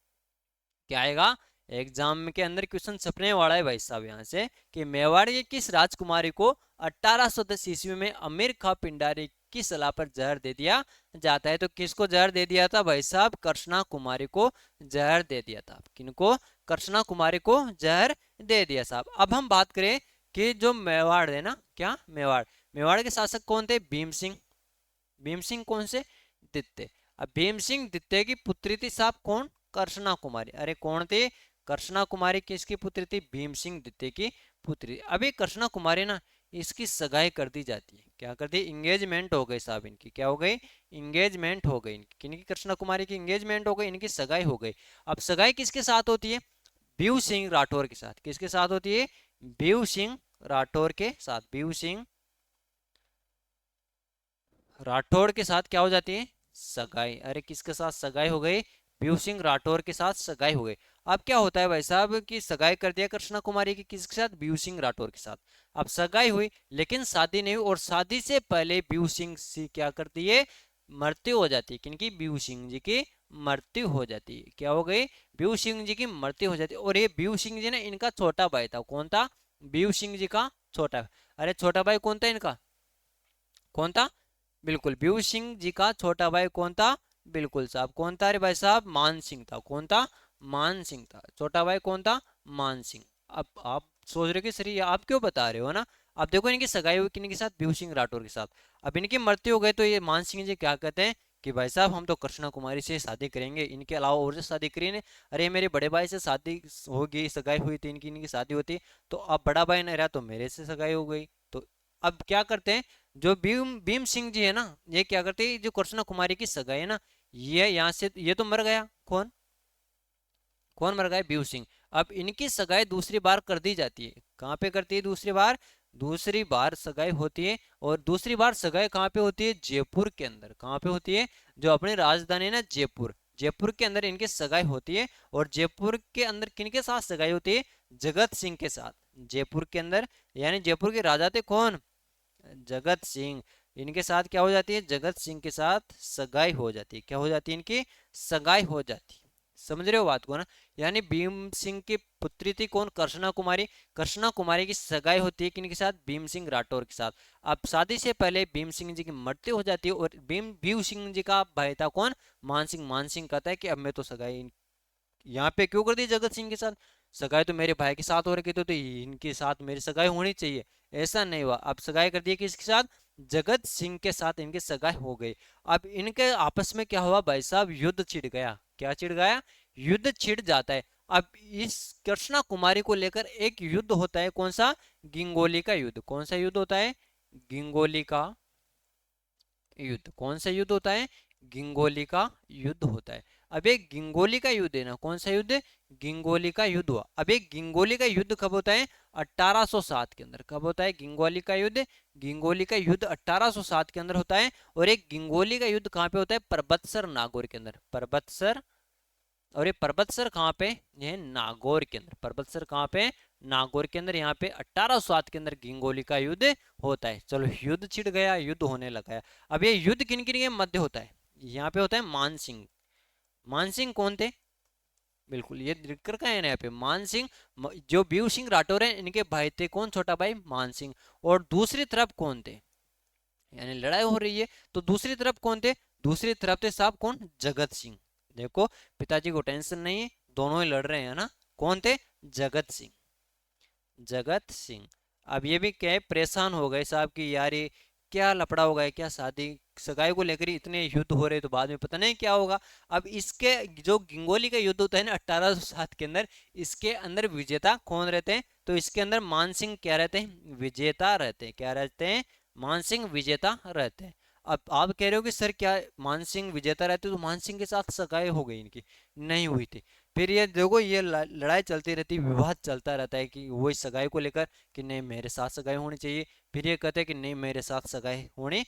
क्या आएगा? एग्जाम के अंदर क्वेश्चन छपने वाला है भाई साहब यहाँ से कि मेवाड़ के किस राजकुमारी को 1810 ईस्वी में आमिर खां पिंडारी की सलाह पर जहर दे दिया जाता है? तो किसको जहर दे दिया था भाई साहब? कृष्णा कुमारी को जहर दे दिया था। किनको? कृष्णा कुमारी को जहर दे दिया साहब। अब हम बात करें कि जो मेवाड़ है ना, क्या मेवाड़, मेवाड़ के शासक कौन थे? भीम सिंह। भीम सिंह कौन से? द्वितीय। अब भीम सिंह द्वितीय की पुत्री थी साहब, कौन? कृष्णा कुमारी। अरे कौन थे? कृष्णा कुमारी किसकी पुत्री थी? भीम सिंह द्वितीय की पुत्री। अभी कृष्णा कुमारी ना, इसकी सगाई कर दी जाती है। क्या कर दी? इंगेजमेंट हो गई साहब इनकी। क्या हो गई? इंगेजमेंट हो गई इनकी। किनकी? कृष्णा कुमारी की इंगेजमेंट हो गई, इनकी सगाई हो गई। अब सगाई किसके साथ होती है? भीम सिंह राठौर के साथ। किसके साथ होती है? भीम सिंह राठौर के साथ। भीम सिंह राठौर के साथ क्या हो जाती है? सगाई। अरे किसके साथ सगाई हो गई? भीम सिंह राठौर के साथ सगाई हो गई। अब क्या होता है भाई साहब कि सगाई कर दिया कृष्णा कुमारी की, किसके साथ? भीम सिंह राठौर के साथ। अब सगाई हुई लेकिन शादी नहीं हुई, और शादी से पहले भीम सिंह क्या करती है? मृत्यु हो जाती है। किनकी? भीम सिंह जी की मृत्यु हो जाती है। क्या हो गई? बीऊ सिंह जी की मृत्यु हो जाती है। और ये बीऊ सिंह जी ने इनका छोटा भाई था। कौन था? बीऊ सिंह जी का छोटा। अरे छोटा भाई कौन था इनका? कौन था? बिल्कुल बीऊ सिंह जी का छोटा भाई कौन था? बिल्कुल साहब, कौन था? अरे भाई साहब, मान सिंह था। कौन था? मान सिंह था। छोटा भाई कौन था? मान सिंह। अब आप सोच रहे हो कि सर ये आप क्यों बता रहे हो ना। अब देखो इनकी सगाई हुई किन के साथ? बीऊ सिंह राठौर के साथ। अब इनकी मृत्यु हो गई तो ये मान सिंह जी क्या कहते हैं कि भाई साहब हम तो कृष्णा कुमारी से शादी करेंगे, इनके अलावा और से शादी करेंगे। अरे मेरे बड़े भाई से शादी होगी, सगाई हुई थी इनकी, इनकी शादी होती। तो अब बड़ा भाई नहीं रहा तो मेरे से सगाई हो गई। तो अब क्या करते हैं, जो भीम भीम सिंह जी है ना, ये क्या करते हैं, जो कृष्णा कुमारी की सगाई है ना, ये यहाँ से ये तो मर गया। कौन? कौन मर गया? भीम सिंह। अब इनकी सगाई दूसरी बार कर दी जाती है। कहाँ पे करती है दूसरी बार? दूसरी बार सगाई होती है। और दूसरी बार सगाई कहाँ पे होती है? जयपुर के अंदर। कहाँ पे होती है? जो अपनी राजधानी है ना जयपुर, जयपुर के अंदर इनकी सगाई होती है। और जयपुर के अंदर किनके साथ सगाई होती है? जगत सिंह के साथ। जयपुर के अंदर यानी जयपुर के राजा थे कौन? जगत सिंह। इनके साथ क्या हो जाती है? जगत सिंह के साथ सगाई हो जाती है। क्या हो जाती है? इनकी सगाई हो जाती है। समझ रहे हो बात को ना। यानी भीम सिंह की पुत्री थी कौन? कृष्णा कुमारी। कृष्णा कुमारी की सगाई होती है किन के साथ? भीम सिंह राठौर के साथ। अब शादी से पहले भीम सिंह जी की मृत्यु हो जाती है। और भीम सिंह जी का भाई था कौन? मान सिंह। मान सिंह कहता है कि अब मैं तो सगाई यहाँ पे क्यों कर दी जगत सिंह के साथ? सगाई तो मेरे भाई के साथ हो रखी थी, तो इनके साथ मेरी सगाई होनी चाहिए। ऐसा नहीं हुआ। अब सगाई कर दी किसके साथ? जगत सिंह के साथ इनकी सगाई हो गई। अब इनके आपस में क्या हुआ भाई साहब? युद्ध छिड़ गया। क्या छिड़ गया? युद्ध छिड़ जाता है। अब इस कृष्णा कुमारी को लेकर एक युद्ध होता है। कौन सा? गिंगोली का युद्ध। कौन सा युद्ध होता है? गिंगोली का युद्ध। कौन सा युद्ध होता है? गिंगोली का युद्ध होता है। अब एक गिंगोली का युद्ध है ना, कौन सा युद्ध? गिंगोली का युद्ध हुआ। अब एक गिंगोली का युद्ध कब होता है? 1807 के अंदर। कब होता है गिंगोली का युद्ध? गिंगोली का युद्ध 1807 के अंदर होता है। और एक गिंगोली का युद्ध कहाँ पे होता है? परबतसर नागौर के अंदर। परबतसर। और ये परबतसर कहाँ पे? ये नागौर के अंदर। परबतसर कहाँ पे? नागौर के अंदर। यहाँ पे 1807 के अंदर गिंगोली का युद्ध होता है। चलो युद्ध छिड़ गया, युद्ध होने लगा है। अब ये युद्ध किन किन के मध्य होता है? यहाँ पे होता है मान सिंह। मान सिंह कौन थे? बिल्कुल ये दिक्कत का है ना यहाँ पे। मान सिंह जो बीऊ सिंह राठौर है इनके भाई थे कौन? छोटा भाई मान सिंह। और दूसरी तरफ कौन थे? यानी लड़ाई हो रही है तो दूसरी तरफ कौन थे? दूसरी तरफ थे साहब कौन? जगत सिंह। देखो पिताजी को टेंशन नहीं है, दोनों ही लड़ रहे हैं ना। कौन थे? जगत सिंह। जगत सिंह। अब ये भी क्या है, परेशान हो गए साहब कि यार ये क्या लफड़ा हो गया, क्या शादी सगाई को लेकर ही इतने युद्ध हो रहे तो बाद में पता नहीं क्या होगा। अब इसके जो गिंगोली का युद्ध होता है ना 1807 के अंदर, इसके अंदर विजेता कौन रहते हैं? तो इसके अंदर मान सिंह क्या रहते हैं? विजेता रहते हैं। क्या रहते हैं? मान सिंह विजेता रहते हैं। अब आप कह रहे हो कि सर क्या मान सिंह विजेता रहते तो मान सिंह के साथ सगाई हो गई इनकी? नहीं हुई थी। फिर ये देखो ये लड़ाई चलती रहती, विवाद चलता रहता है कि वही सगाई को लेकर कि नहीं मेरे साथ सगाई होनी चाहिए। फिर ये कहते हैं कि नहीं मेरे साथ सगाई होनी।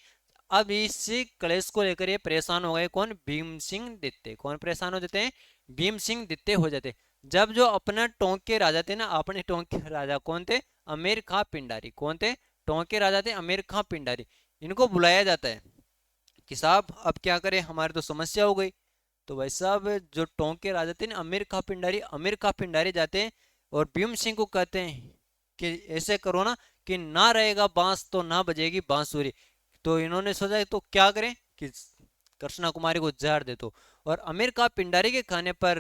अब इसी क्लेश को लेकर ये परेशान हो गए कौन? भीम सिंह दित्ते। कौन परेशान हो जाते हैं? भीम सिंह दित्ते हो जाते। जब जो अपना टोंक के राजा थे ना, अपने टोंक के राजा कौन थे? अमीर खां पिंडारी। कौन थे? टोंक के राजा थे अमीर खां पिंडारी। इनको बुलाया जाता है कि साहब अब क्या करें, हमारी तो समस्या हो गई। तो भाई साहब जो टोंक के राजा थे ना अमीर खां पिंडारी, अमीर खां पिंडारी जाते हैं और भीम सिंह को कहते हैं कि ऐसे करो ना कि ना रहेगा बांस तो ना बजेगी बांसुरी। तो इन्होंने सोचा तो क्या करें कि कृष्णा कुमारी को जहर दे दो। और अमीर खां पिंडारी के कहने पर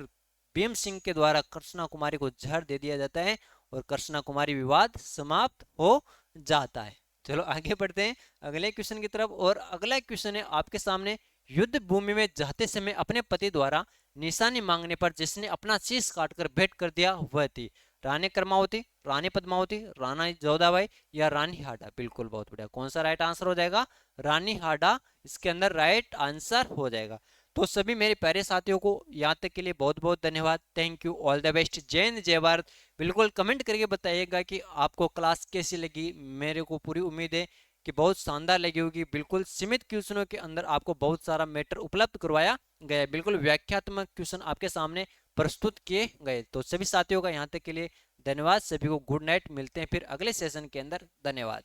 भीम सिंह के द्वारा कृष्णा कुमारी को जहर दे दिया जाता है और कृष्णा कुमारी विवाद समाप्त हो जाता है। चलो आगे बढ़ते हैं अगले क्वेश्चन की तरफ। और अगला क्वेश्चन है आपके सामने। युद्ध भूमि में जाते समय अपने पति द्वारा निशानी मांगने पर जिसने अपना शीश काटकर भेंट कर दिया वह थी रानी कर्मावती, रानी पद्मावती, रानी जोधाबाई या रानी हाडा। बिल्कुल बहुत बढ़िया। कौन सा राइट आंसर हो जाएगा? रानी हाडा इसके अंदर राइट आंसर हो जाएगा। तो सभी मेरे प्यारे साथियों को यहाँ तक के लिए बहुत बहुत धन्यवाद। Thank you, all the best. जय हिंद जय भारत। बिल्कुल कमेंट करके बताइएगा कि आपको क्लास कैसी लगी। मेरे को पूरी उम्मीद है कि बहुत शानदार लगी होगी। बिल्कुल सीमित क्वेश्चनों के अंदर आपको बहुत सारा मैटर उपलब्ध करवाया गया है। बिल्कुल व्याख्यात्मक क्वेश्चन आपके सामने प्रस्तुत किए गए। तो सभी साथियों का यहाँ तक के लिए धन्यवाद। सभी को गुड नाइट। मिलते हैं फिर अगले सेशन के अंदर। धन्यवाद।